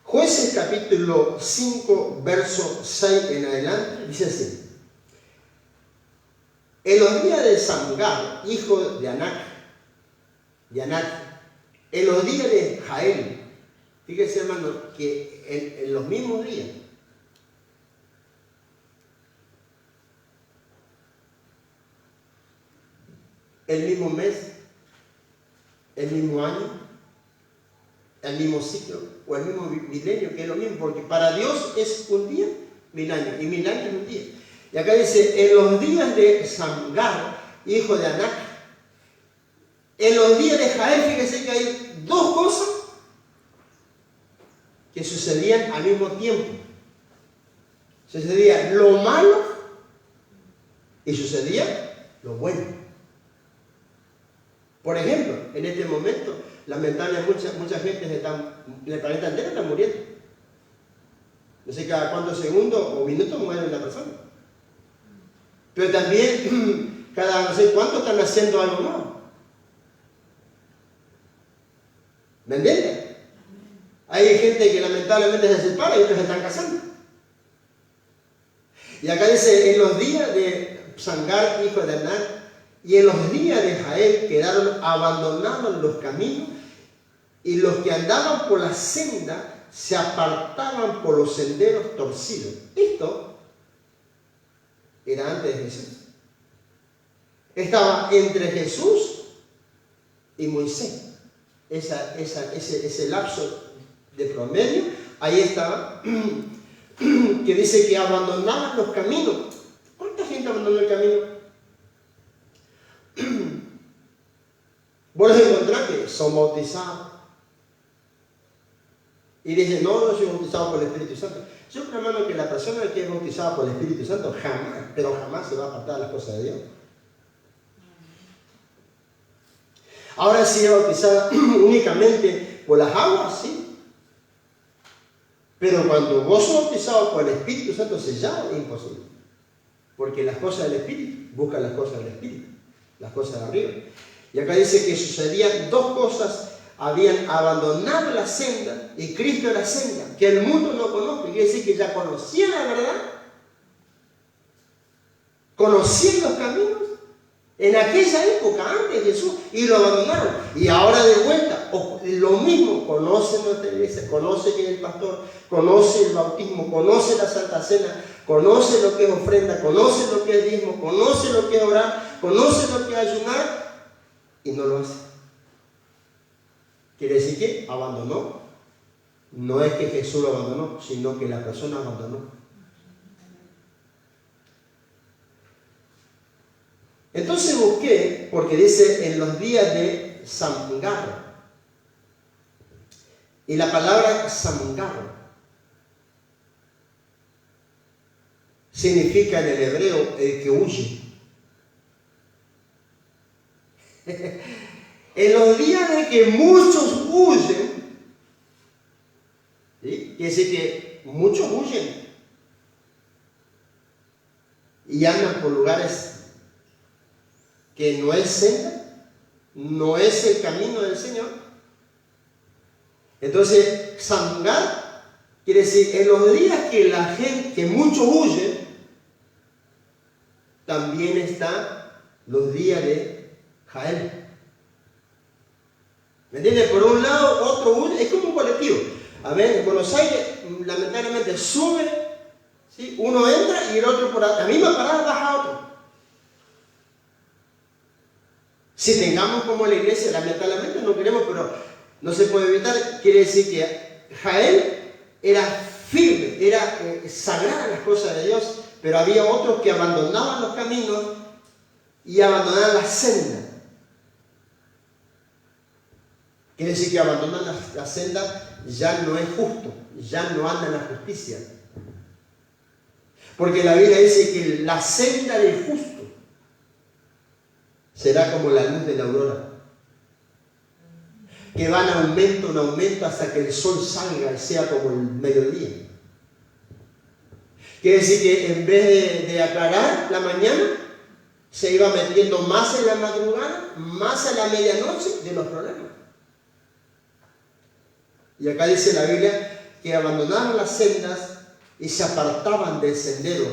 Jueces capítulo 5, verso 6 en adelante, dice así: en los días de Samgar, hijo de Anac, en los días de Jael, fíjese hermano, que en los mismos días, el mismo mes, el mismo año, el mismo ciclo o el mismo milenio, que es lo mismo, porque para Dios es un día, 1000 años, y 1000 años es un día. Y acá dice, en los días de Samgar, hijo de Anac, en los días de Jael, fíjese que hay dos cosas que sucedían al mismo tiempo. Sucedía lo malo y sucedía lo bueno. Por ejemplo, en este momento, lamentablemente mucha gente en el planeta entero está muriendo. No sé cada cuántos segundos o minutos muere una persona. Pero también cada no sé cuánto están haciendo algo nuevo. ¿Me entiendes? Hay gente que lamentablemente se separa y otros se están casando. Y acá dice, en los días de Samgar, hijo de Anac, y en los días de Jael quedaron abandonados los caminos, y los que andaban por la senda se apartaban por los senderos torcidos. Esto era antes de Jesús. Estaba entre Jesús y Moisés. Ese lapso de promedio, ahí estaba, que dice que abandonaban los caminos. ¿Cuánta gente abandonó el camino? Vos los encontrás que son bautizados. Y dicen, no, yo soy bautizado por el Espíritu Santo. Yo creo, hermano, que la persona que es bautizada por el Espíritu Santo jamás, pero jamás se va a apartar de las cosas de Dios. Ahora, si es bautizada únicamente por las aguas, sí. Pero cuando vos sos bautizado por el Espíritu Santo, sellado, es imposible. Porque las cosas del Espíritu buscan las cosas del Espíritu, las cosas de arriba. Y acá dice que sucedían dos cosas. Habían abandonado la senda, y Cristo la senda, que el mundo no conoce. Quiere decir que ya conocían la verdad, conocían los caminos, en aquella época, antes de Jesús, y lo abandonaron. Y ahora de vuelta, lo mismo, conocen nuestra iglesia, conoce quién es el pastor, conoce el bautismo, conoce la Santa Cena, conoce lo que es ofrenda, conoce lo que es diezmo, conoce lo que es orar, conoce lo que es ayunar, y no lo hace. Quiere decir que abandonó. No es que Jesús lo abandonó, sino que la persona abandonó. Entonces busqué, porque dice en los días de Samgar. Y la palabra Samgar significa en el hebreo el que huye. En los días de que muchos huyen, ¿sí? Quiere decir que muchos huyen y andan por lugares que no es senda, no es el camino del Señor. Entonces, Samgar quiere decir en los días que la gente, que muchos huyen, también están los días de Jael. ¿Me entiendes? Por un lado, otro huye, es como un colectivo. A ver, en Buenos Aires, lamentablemente sube, ¿sí? Uno entra y el otro por la misma parada baja otro. Si tengamos como la iglesia, lamentablemente no queremos, pero no se puede evitar, quiere decir que Jael era firme, era sagrada en las cosas de Dios, pero había otros que abandonaban los caminos y abandonaban la senda. Quiere decir que abandonan la senda ya no es justo, ya no anda en la justicia. Porque la Biblia dice que la senda del justo será como la luz de la aurora, que va en aumento hasta que el sol salga y sea como el mediodía. Quiere decir que en vez de aclarar la mañana, se iba metiendo más en la madrugada, más a la medianoche de los problemas. Y acá dice la Biblia que abandonaron las sendas y se apartaban del sendero.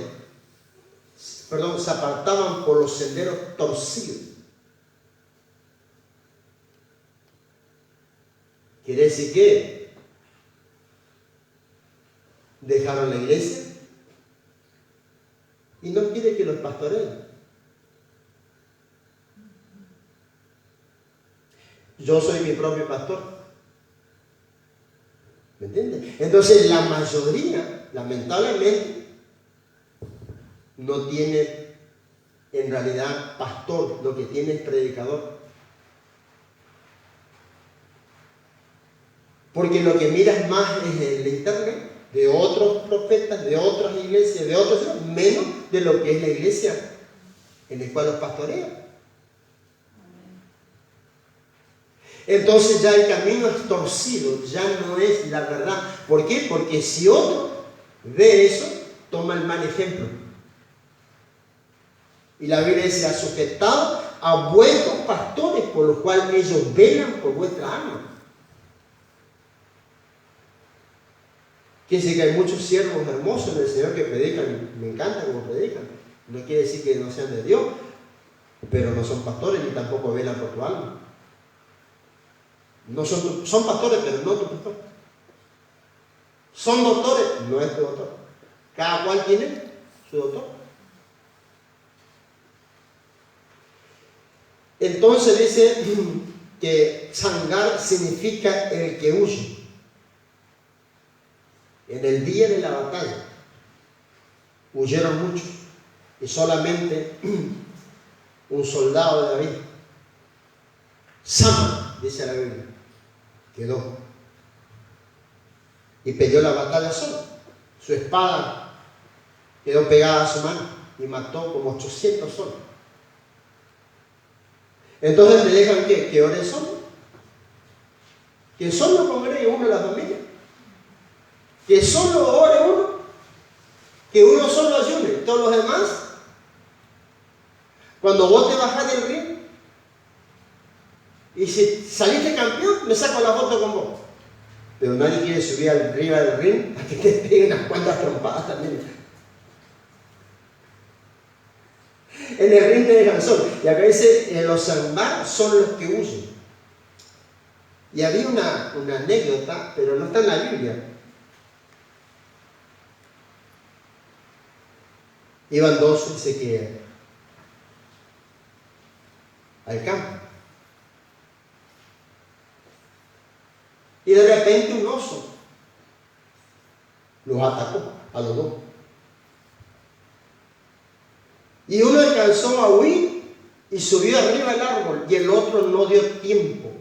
Se apartaban por los senderos torcidos. Quiere decir que dejaron la iglesia y no quiere que los pastoreen. Yo soy mi propio pastor. ¿Me entiendes? Entonces la mayoría, lamentablemente, no tiene en realidad pastor, lo que tiene es predicador. Porque lo que miras más es el internet de otros profetas, de otras iglesias, de otros, menos de lo que es la iglesia en la cual los pastorean. Entonces ya el camino es torcido, ya no es la verdad. ¿Por qué? Porque si otro ve eso, toma el mal ejemplo. Y la Biblia dice: ha sujetado a vuestros pastores, por lo cual ellos velan por vuestra alma. Quiere decir que hay muchos siervos hermosos del Señor que predican, me encanta como predican. No quiere decir que no sean de Dios, pero no son pastores ni tampoco velan por tu alma. No son pastores, pero no tu pastor. Son doctores, no es tu doctor. Cada cual tiene su doctor. Entonces dice que Sangar significa el que huye. En el día de la batalla huyeron muchos y solamente un soldado de David, Sama, dice la Biblia, quedó y peleó la batalla solo. Su espada quedó pegada a su mano y mató como 800 solos. Entonces le dejan que ore solo, que solo congregue uno de las familias, que solo ore uno, que uno solo ayune. Todos los demás, cuando vos te bajás del ring y si saliste campeón, me saco la foto con vos. Pero nadie quiere subir arriba del ring a que te peguen unas cuantas trompadas también. En el ring te dejan solo. Y acá dice: los Sangar son los que huyen. Y había una anécdota, pero no está en la Biblia. Iban dos, dice que al campo. Y de repente un oso los atacó a los dos. Y uno alcanzó a huir y subió arriba del árbol, y el otro no dio tiempo.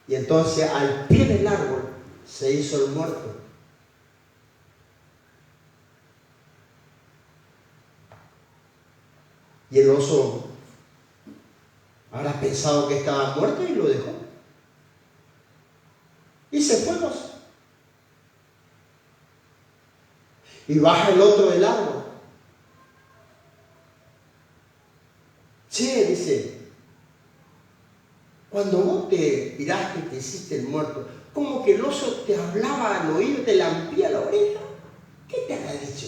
Y entonces al pie del árbol se hizo el muerto. Y el oso habrá pensado que estaba muerto y lo dejó. Y se fue el oso. Y baja el otro del árbol. Che, dice, cuando vos te tiraste y te hiciste el muerto, como que el oso te hablaba al oído, te lampía la oreja. ¿Qué te habrá dicho?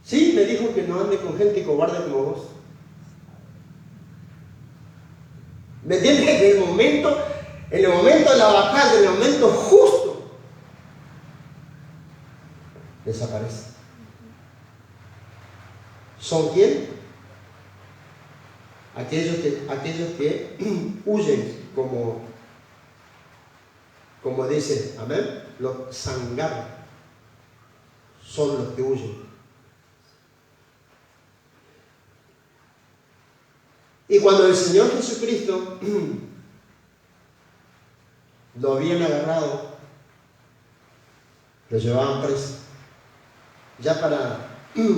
Sí, me dijo que no ande con gente cobarde como vos. ¿Me entiendes? En el momento de la batalla, en el momento justo, desaparece. ¿Son quién? Aquellos que huyen, como dice, amén, los sangar son los que huyen. Y cuando el Señor Jesucristo lo habían agarrado, lo llevaban preso, ya para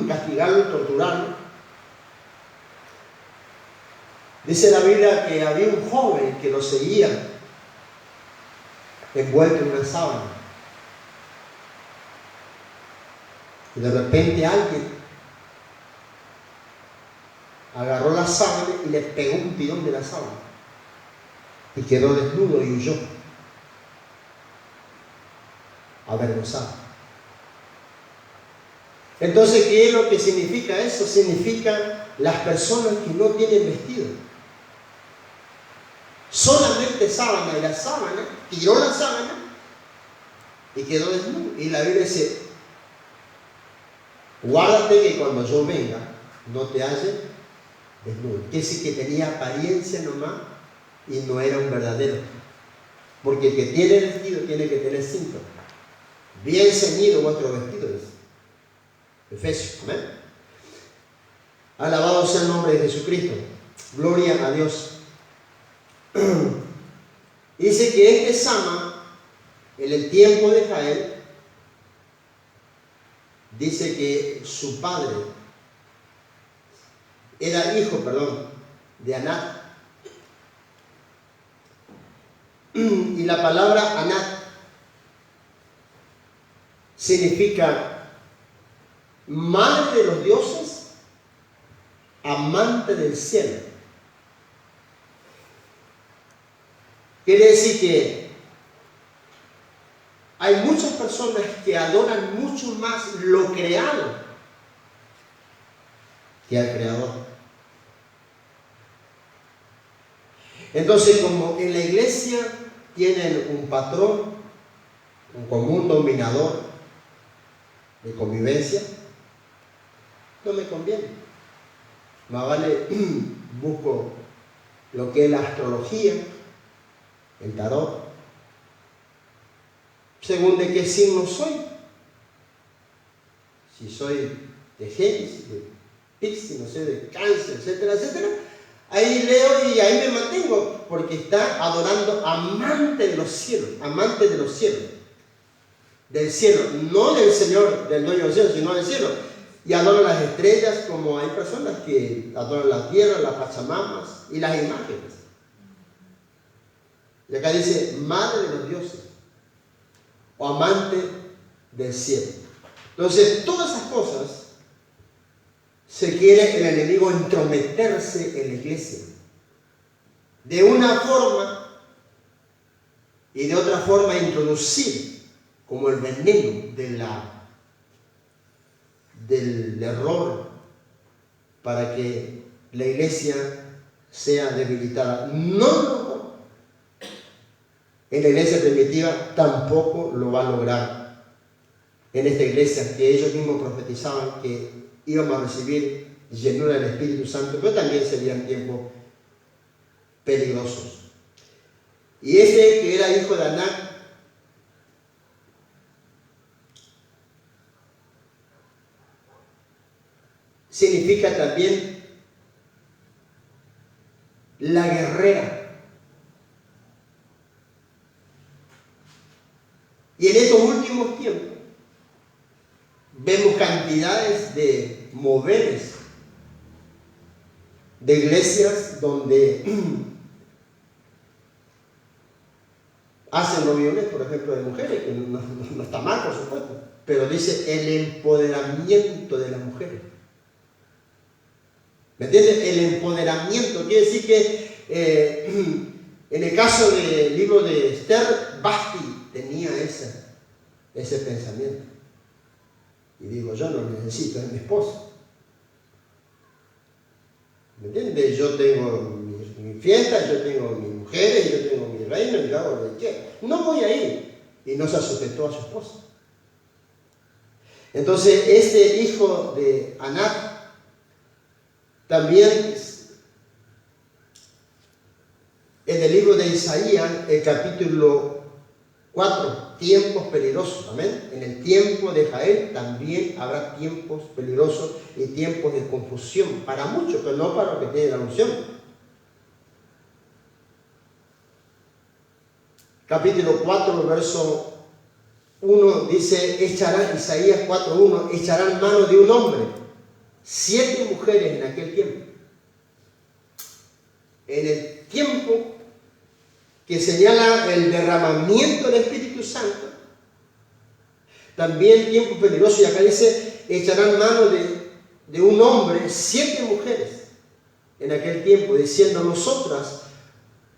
castigarlo y torturarlo, dice la Biblia que había un joven que lo seguía envuelto en una sábana. Y de repente alguien agarró la sábana y le pegó un tirón de la sábana. Y quedó desnudo y huyó, avergonzado. Entonces, ¿qué es lo que significa eso? Significa las personas que no tienen vestido. Solamente sábana, y la sábana, tiró la sábana y quedó desnudo. Y la Biblia dice, guárdate que cuando yo venga no te halle desnudo. Quiere decir que tenía apariencia nomás y no era un verdadero. Porque el que tiene vestido tiene que tener cinto. Bien ceñido vuestro vestido, dice Efesios. Amén. Alabado sea el nombre de Jesucristo. Gloria a Dios. Dice que este Sama, en el tiempo de Jael, dice que su padre era hijo, de Anat. Y la palabra Anat significa madre de los dioses, amante del cielo. Quiere decir que hay muchas personas que adoran mucho más lo creado que al Creador. Entonces, como en la iglesia tienen un patrón, un común dominador de convivencia, no me conviene. Más vale busco lo que es la astrología, el tarot, según de qué signo soy. Si soy de Géminis, de Piscis, no sé, de Cáncer, etcétera, etcétera, ahí leo y ahí me mantengo, porque está adorando amante de los cielos, amante de los cielos, del cielo, no del Señor, del dueño del cielo, sino del cielo. Y adoran las estrellas, como hay personas que adoran la tierra, las pachamamas y las imágenes. Y acá dice, madre de los dioses, o amante del cielo. Entonces, todas esas cosas se quiere el enemigo entrometerse en la iglesia. De una forma y de otra forma introducir como el veneno del error para que la iglesia sea debilitada. No. En la iglesia primitiva tampoco lo va a lograr. En esta iglesia que ellos mismos profetizaban que íbamos a recibir llenura del Espíritu Santo, pero también serían tiempos peligrosos. Y este que era hijo de Anac, significa también la guerrera. Y en estos últimos tiempos vemos cantidades de moveres de iglesias donde hacen reuniones, por ejemplo, de mujeres, que no está mal, por supuesto, pero dice el empoderamiento de las mujeres. ¿Me entiendes? El empoderamiento quiere decir que en el caso del libro de Esther, Basti tenía ese pensamiento. Y digo, yo no necesito, es mi esposa. ¿Me entiendes? Yo tengo mi fiesta, yo tengo mis mujeres, yo tengo mi reino, y yo hago lo que quiero. No voy a ir. Y no se sujetó a su esposa. Entonces, este hijo de Anat También en el libro de Isaías, el capítulo 4, tiempos peligrosos, amén. En el tiempo de Jael también habrá tiempos peligrosos y tiempos de confusión, para muchos, pero no para los que tienen la unción. Capítulo 4, verso 1 dice, Isaías 4:1, echarán mano de un hombre 7 mujeres en aquel tiempo. En el tiempo que señala el derramamiento del Espíritu Santo, también tiempo peligroso, y acá dice, echarán mano de un hombre 7 mujeres en aquel tiempo, diciendo, nosotras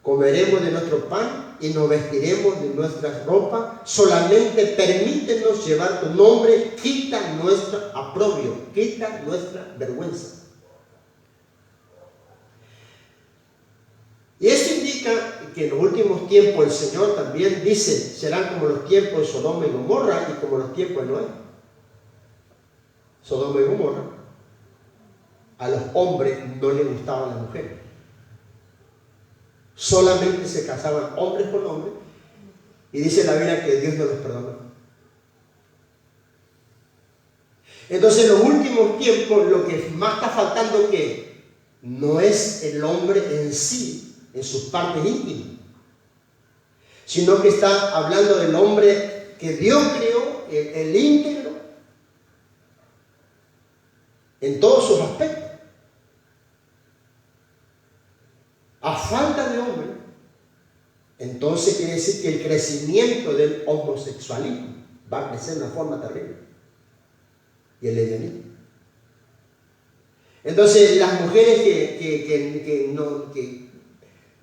comeremos de nuestro pan y nos vestiremos de nuestra ropa, solamente permítenos llevar tu nombre, quita nuestro oprobio, quita nuestra vergüenza. Y esto indica que en los últimos tiempos el Señor también dice, serán como los tiempos de Sodoma y Gomorra y como los tiempos de Noé. Sodoma y Gomorra, a los hombres no les gustaban las mujeres. Solamente se casaban hombres con hombres, y dice la Biblia que Dios no los perdonó. Entonces en los últimos tiempos lo que más está faltando que no es el hombre en sí, en sus partes íntimas, sino que está hablando del hombre que Dios creó, el íntegro, en todos sus aspectos. A falta de hombre, entonces quiere decir que el crecimiento del homosexualismo va a crecer de una forma terrible, y el lesbianismo. Entonces las mujeres que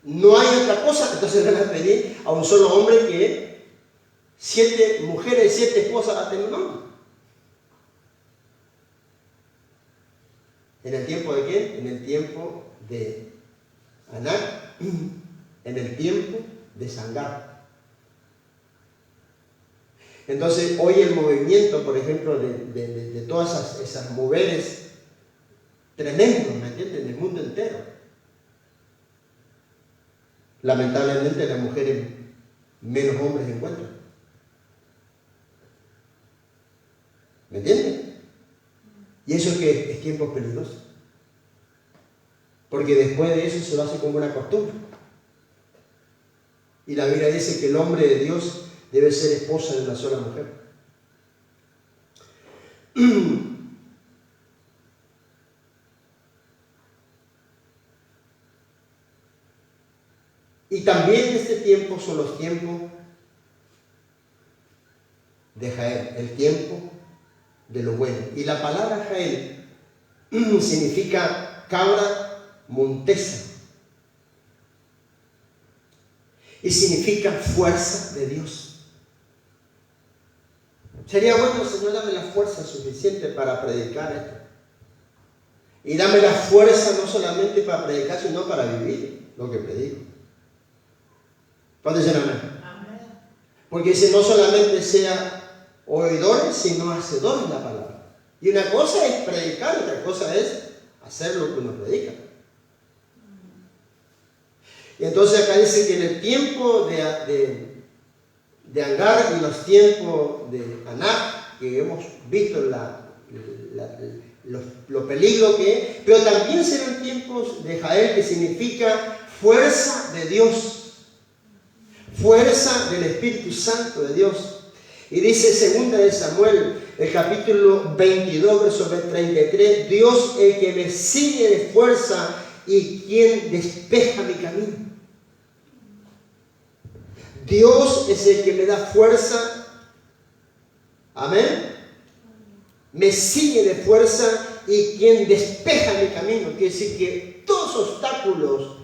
no hay otra cosa, entonces van a pedir a un solo hombre que 7 mujeres, 7 esposas va a tener un hombre. ¿En el tiempo de qué? En el tiempo de Anak, en el tiempo de Sangar. Entonces hoy el movimiento, por ejemplo, de todas esas mujeres tremendos, ¿me entiendes?, en el mundo entero. Lamentablemente las mujeres menos hombres encuentran. ¿Me entienden? Y eso es tiempo peligroso. Porque después de eso se lo hace como una costumbre. Y la Biblia dice que el hombre de Dios debe ser esposa de una sola mujer. Y también este tiempo son los tiempos de Jael, el tiempo de lo bueno. Y la palabra Jael significa cabra montesa. Y significa fuerza de Dios. Sería bueno, Señor, dame la fuerza suficiente para predicar esto. Y dame la fuerza no solamente para predicar, sino para vivir lo que predico. ¿Cuántos dicen amén? Amén. Porque dice, no solamente sea oidores, sino hacedores de la palabra. Y una cosa es predicar, otra cosa es hacer lo que uno predica. Y entonces acá dice que en el tiempo de Agar y los tiempos de Anak, que hemos visto lo peligro que es, pero también serán tiempos de Jael, que significa fuerza de Dios. Fuerza del Espíritu Santo de Dios. Y dice 2 de Samuel, el capítulo 22, verso 33, Dios el que me sigue de fuerza y quien despeja mi camino. Dios es el que me da fuerza. Amén. Me sigue de fuerza y quien despeja mi camino. Quiere decir que todos los obstáculos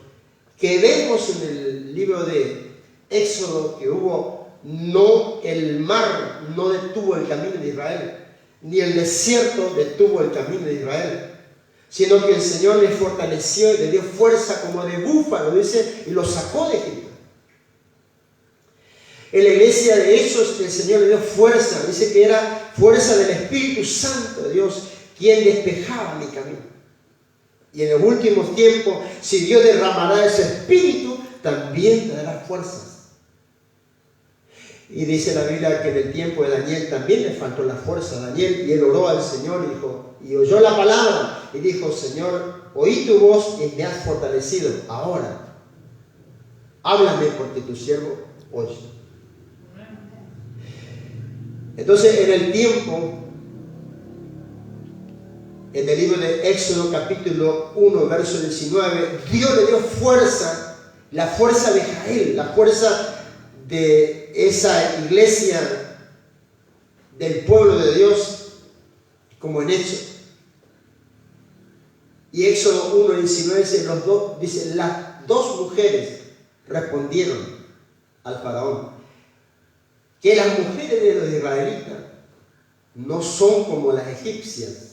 que vemos en el libro de Éxodo que hubo, no, el mar no detuvo el camino de Israel, ni el desierto detuvo el camino de Israel, sino que el Señor les fortaleció y les dio fuerza como de búfalo, dice, y los sacó de Egipto. En la iglesia de Hechos el Señor le dio fuerza, dice que era fuerza del Espíritu Santo de Dios, quien despejaba mi camino. Y en los últimos tiempos, si Dios derramará ese espíritu, también te dará fuerzas. Y dice la Biblia que en el tiempo de Daniel también le faltó la fuerza a Daniel, y él oró al Señor y oyó la palabra y dijo: Señor, oí tu voz y me has fortalecido. Ahora, háblame porque tu siervo oye. Entonces, en el tiempo, en el libro de Éxodo capítulo 1, verso 19, Dios le dio fuerza, la fuerza de Jael, la fuerza de esa iglesia del pueblo de Dios, como en Éxodo. Y Éxodo 1, 19 dice, las dos mujeres respondieron al faraón que las mujeres de los israelitas no son como las egipcias,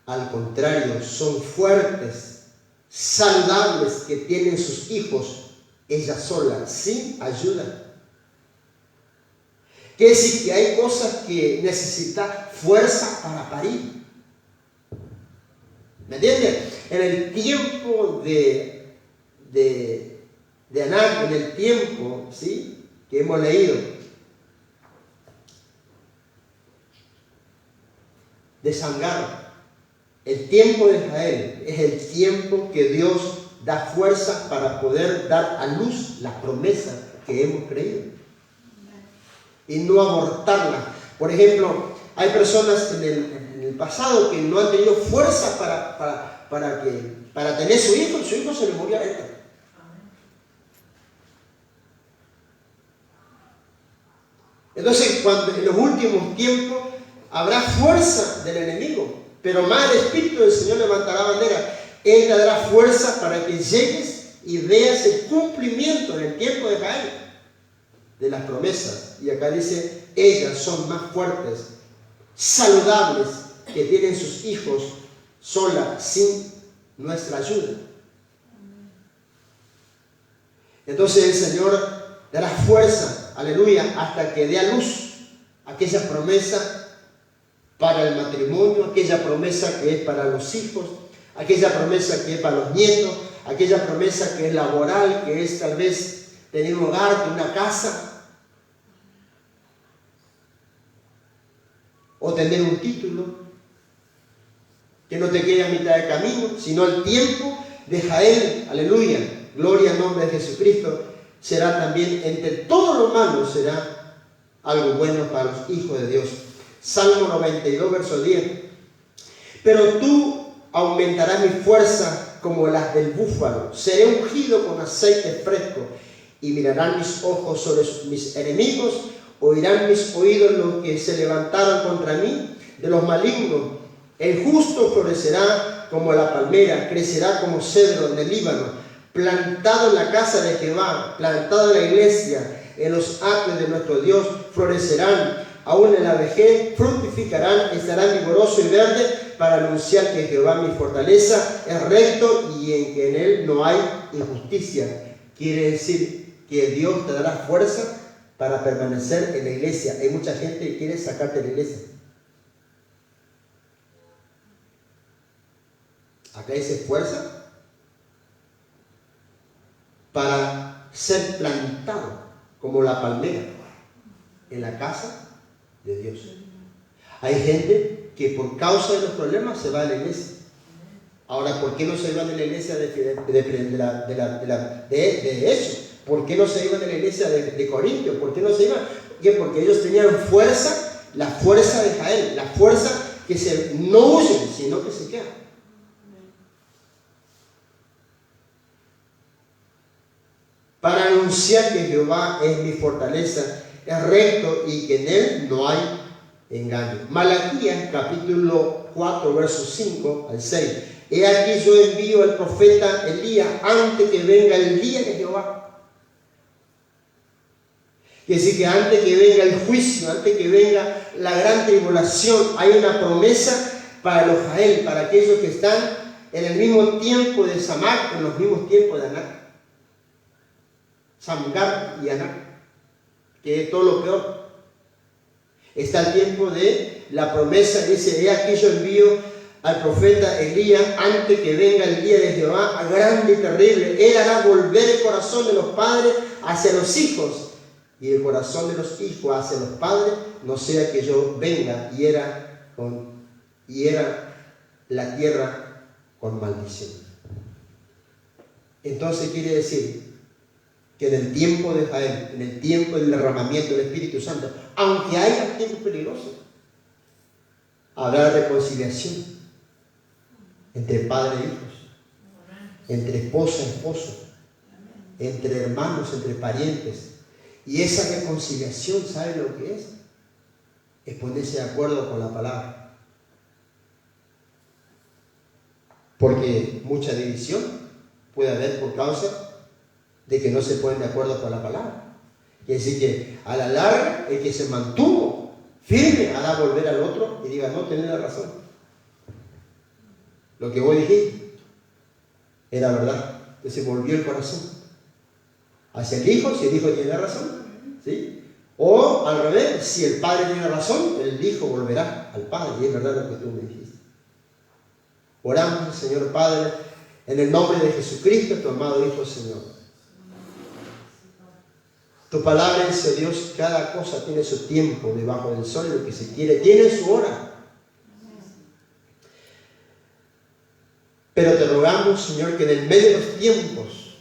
al contrario, son fuertes, saludables, que tienen sus hijos ellas solas, sin ayuda. Quiere decir que hay cosas que necesitan fuerza para parir. ¿Me entiendes? En el tiempo de Aná, en el tiempo, ¿sí?, que hemos leído, de Sangar, el tiempo de Israel es el tiempo que Dios da fuerza para poder dar a luz la promesa que hemos creído y no abortarla. Por ejemplo, hay personas en el pasado que no han tenido fuerza para tener su hijo se le murió a él. Entonces, cuando en los últimos tiempos habrá fuerza del enemigo, pero más el Espíritu del Señor levantará bandera. Él te dará fuerza para que llegues y veas el cumplimiento en el tiempo de Israel de las promesas. Y acá dice, ellas son más fuertes, saludables, que tienen sus hijos solas, sin nuestra ayuda. Entonces el Señor dará fuerza, aleluya, hasta que dé a luz aquella promesa para el matrimonio, aquella promesa que es para los hijos, aquella promesa que es para los nietos, aquella promesa que es laboral, que es tal vez tener un hogar, una casa, o tener un título, que no te quede a mitad de camino, sino el tiempo de Jael, aleluya, gloria al nombre de Jesucristo, será también entre todos los malos, será algo bueno para los hijos de Dios. Salmo 92, verso 10. Pero tú aumentarás mi fuerza como las del búfalo. Seré ungido con aceite fresco y mirarán mis ojos sobre mis enemigos, oirán mis oídos los que se levantaron contra mí de los malignos. El justo florecerá como la palmera, crecerá como cedro en el Líbano, plantado en la casa de Jehová, plantado en la iglesia, en los atrios de nuestro Dios, florecerán. Aún en la vejez fructificarán, estarán vigorosos y verdes, para anunciar que Jehová mi fortaleza es recto y en que en él no hay injusticia. Quiere decir que Dios te dará fuerza para permanecer en la iglesia. Hay mucha gente que quiere sacarte de la iglesia. Acá dice fuerza para ser plantado como la palmera en la casa de Dios. Hay gente que por causa de los problemas se va de la iglesia. Ahora, ¿por qué no se iban de la iglesia de Hechos? ¿Por qué no se iban de la iglesia de Corintios? ¿Por qué no se iban? Porque ellos tenían fuerza, la fuerza de Jael, la fuerza que no huyen, sino que se quedan. Para anunciar que Jehová es mi fortaleza, es recto y que en él no hay engaño. Malaquías capítulo 4, versos 5 al 6. He aquí yo envío al profeta Elías antes que venga el día de Jehová. Quiere decir que antes que venga el juicio, antes que venga la gran tribulación, hay una promesa para los Jael, para aquellos que están en el mismo tiempo de Samar, en los mismos tiempos de Aná. Samgar y Aná, que es todo lo peor. Está el tiempo de la promesa, dice, he aquí yo envío al profeta Elías: antes que venga el día de Jehová grande y terrible, Él hará volver el corazón de los padres hacia los hijos y el corazón de los hijos hacia los padres, no sea que yo venga y hiera la tierra con maldición. Entonces quiere decir que en el tiempo de Israel, en el tiempo del derramamiento del Espíritu Santo, aunque haya tiempos peligrosos, habrá reconciliación entre padre e hijos, entre esposa y esposo, entre hermanos, entre parientes. Y esa reconciliación, ¿sabe lo que es? Es ponerse de acuerdo con la palabra. Porque mucha división puede haber por causa de que no se ponen de acuerdo con la palabra. Y decir que a la larga, el que se mantuvo firme hará volver al otro y diga: no, tenés la razón. Lo que vos dijiste era verdad. Entonces volvió el corazón hacia el hijo, si el hijo tiene razón, ¿sí? O al revés, si el padre tiene razón, el hijo volverá al padre. Y es verdad lo que tú me dijiste. Oramos, Señor Padre, en el nombre de Jesucristo, tu amado Hijo, Señor. Tu palabra dice: Dios, cada cosa tiene su tiempo debajo del sol, lo que se quiere tiene su hora. Pero te rogamos, Señor, que en el medio de los tiempos,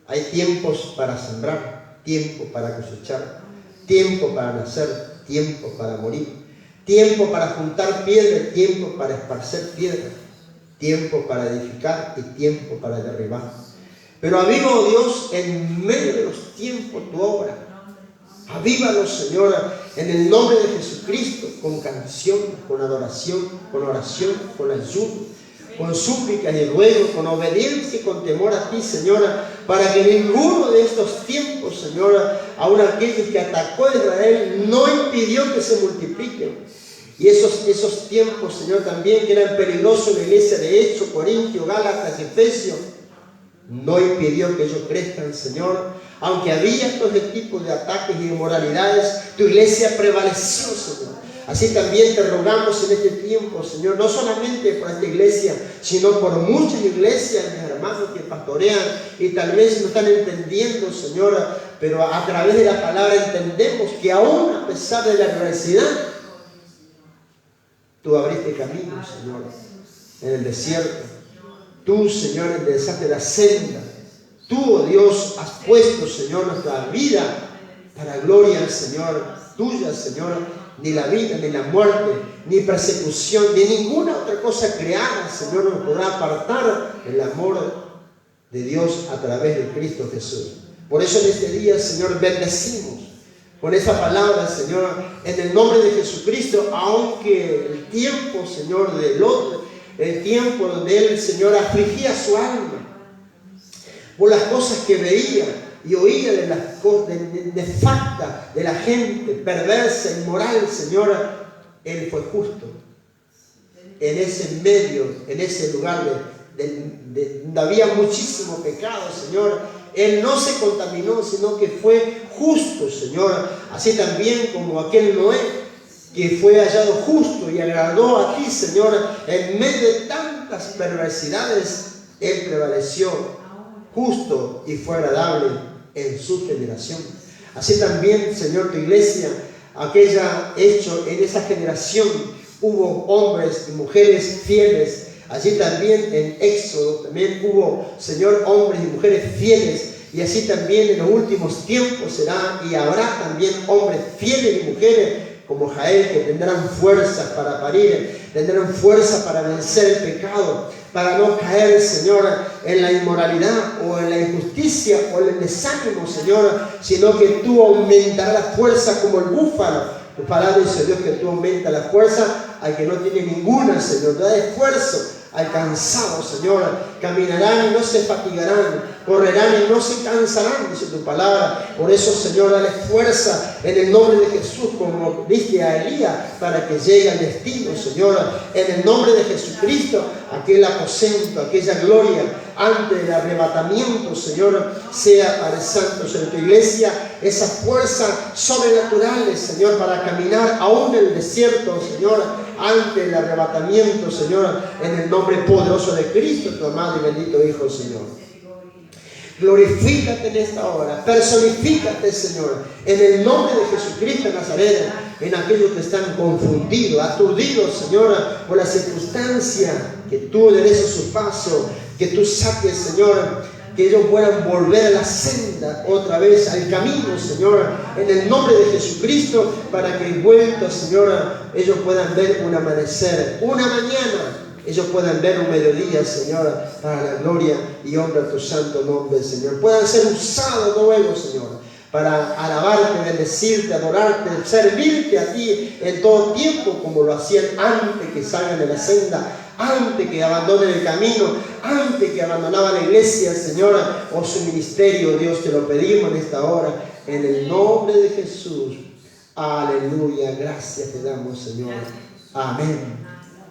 hay tiempos para sembrar, tiempo para cosechar, tiempo para nacer, tiempo para morir, tiempo para juntar piedra, tiempo para esparcer piedra, tiempo para edificar y tiempo para derribar. Pero aviva, oh Dios, en medio de los tiempos tu obra. Avívanos, Señor, en el nombre de Jesucristo, con canción, con adoración, con oración, con ayuno, con súplicas y ruegos, con obediencia y con temor a ti, Señora, para que ninguno de estos tiempos, Señora, aun aquellos que atacó a Israel, no impidió que se multipliquen. Y esos tiempos, Señor, también que eran peligrosos en la iglesia de Hechos, Corintios, Gálatas y Efesios, no impidió que ellos crezcan, Señor. Aunque había estos tipos de ataques y inmoralidades, tu iglesia prevaleció, Señor. Así también te rogamos en este tiempo, Señor, no solamente por esta iglesia, sino por muchas iglesias, mis hermanos que pastorean y tal vez no están entendiendo, Señor, pero a través de la palabra entendemos que aún a pesar de la adversidad, tú abriste camino, Señor, en el desierto. Tú, Señor, enderezaste la senda. Tú, oh Dios, has puesto, Señor, nuestra vida para gloria, Señor, tuya, Señor. Ni la vida, ni la muerte, ni persecución, ni ninguna otra cosa creada, Señor, nos podrá apartar del amor de Dios a través de Cristo Jesús. Por eso en este día, Señor, bendecimos con esa palabra, Señor, en el nombre de Jesucristo, aunque el tiempo, Señor, del otro, el tiempo donde Él, Señor, afligía su alma por las cosas que veía y oía de las cosas nefastas de la gente, perversa, inmoral, Señor, Él fue justo. En ese medio, en ese lugar donde había muchísimo pecado, Señor, Él no se contaminó, sino que fue justo, Señor. Así también como aquel Noé, que fue hallado justo y agradó a ti, Señor, en medio de tantas perversidades, Él prevaleció justo y fue agradable en su generación. Así también, Señor, tu iglesia, aquella hecho en esa generación, hubo hombres y mujeres fieles. Allí también en Éxodo también hubo, Señor, hombres y mujeres fieles. Y así también en los últimos tiempos será y habrá también hombres fieles y mujeres como Jael, que tendrán fuerzas para parir, tendrán fuerza para vencer el pecado, para no caer, Señor, en la inmoralidad o en la injusticia o en el desánimo, Señor, sino que tú aumentarás la fuerza como el búfalo. Tu palabra dice, Dios, que tú aumentas la fuerza al que no tiene ninguna, Señor. Da esfuerzo al cansado, Señor. Caminarán y no se fatigarán, correrán y no se cansarán, dice tu palabra. Por eso, Señor, dale fuerza en el nombre de Jesús, como diste a Elías, para que llegue al destino, Señor. En el nombre de Jesucristo, aquel aposento, aquella gloria antes del arrebatamiento, Señor, sea Padre Santo en tu iglesia, esas fuerzas sobrenaturales, Señor, para caminar aún en el desierto, Señor, ante el arrebatamiento, Señor, en el nombre poderoso de Cristo, tu amado y bendito Hijo, Señor. Glorifícate en esta hora, personifícate, Señor, en el nombre de Jesucristo de Nazaret, en aquellos que están confundidos, aturdidos, Señor, por la circunstancia, que tú endereces su paso, que tú saques, Señor, que ellos puedan volver a la senda otra vez, al camino, Señor, en el nombre de Jesucristo, para que vueltos, Señor, ellos puedan ver un amanecer, una mañana. Ellos puedan ver un mediodía, Señor, para la gloria y honra a tu santo nombre, Señor. Puedan ser usados luego, Señor, para alabarte, bendecirte, adorarte, servirte a ti en todo tiempo, como lo hacían antes que salgan de la senda, antes que abandonen el camino, antes que abandonaban la iglesia, Señor, o su ministerio. Dios, te lo pedimos en esta hora, en el nombre de Jesús. Aleluya. Gracias te damos, Señor. Amén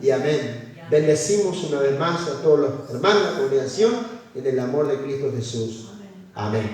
y amén. Bendecimos una vez más a todos los hermanos de la congregación en el amor de Cristo Jesús. Amén.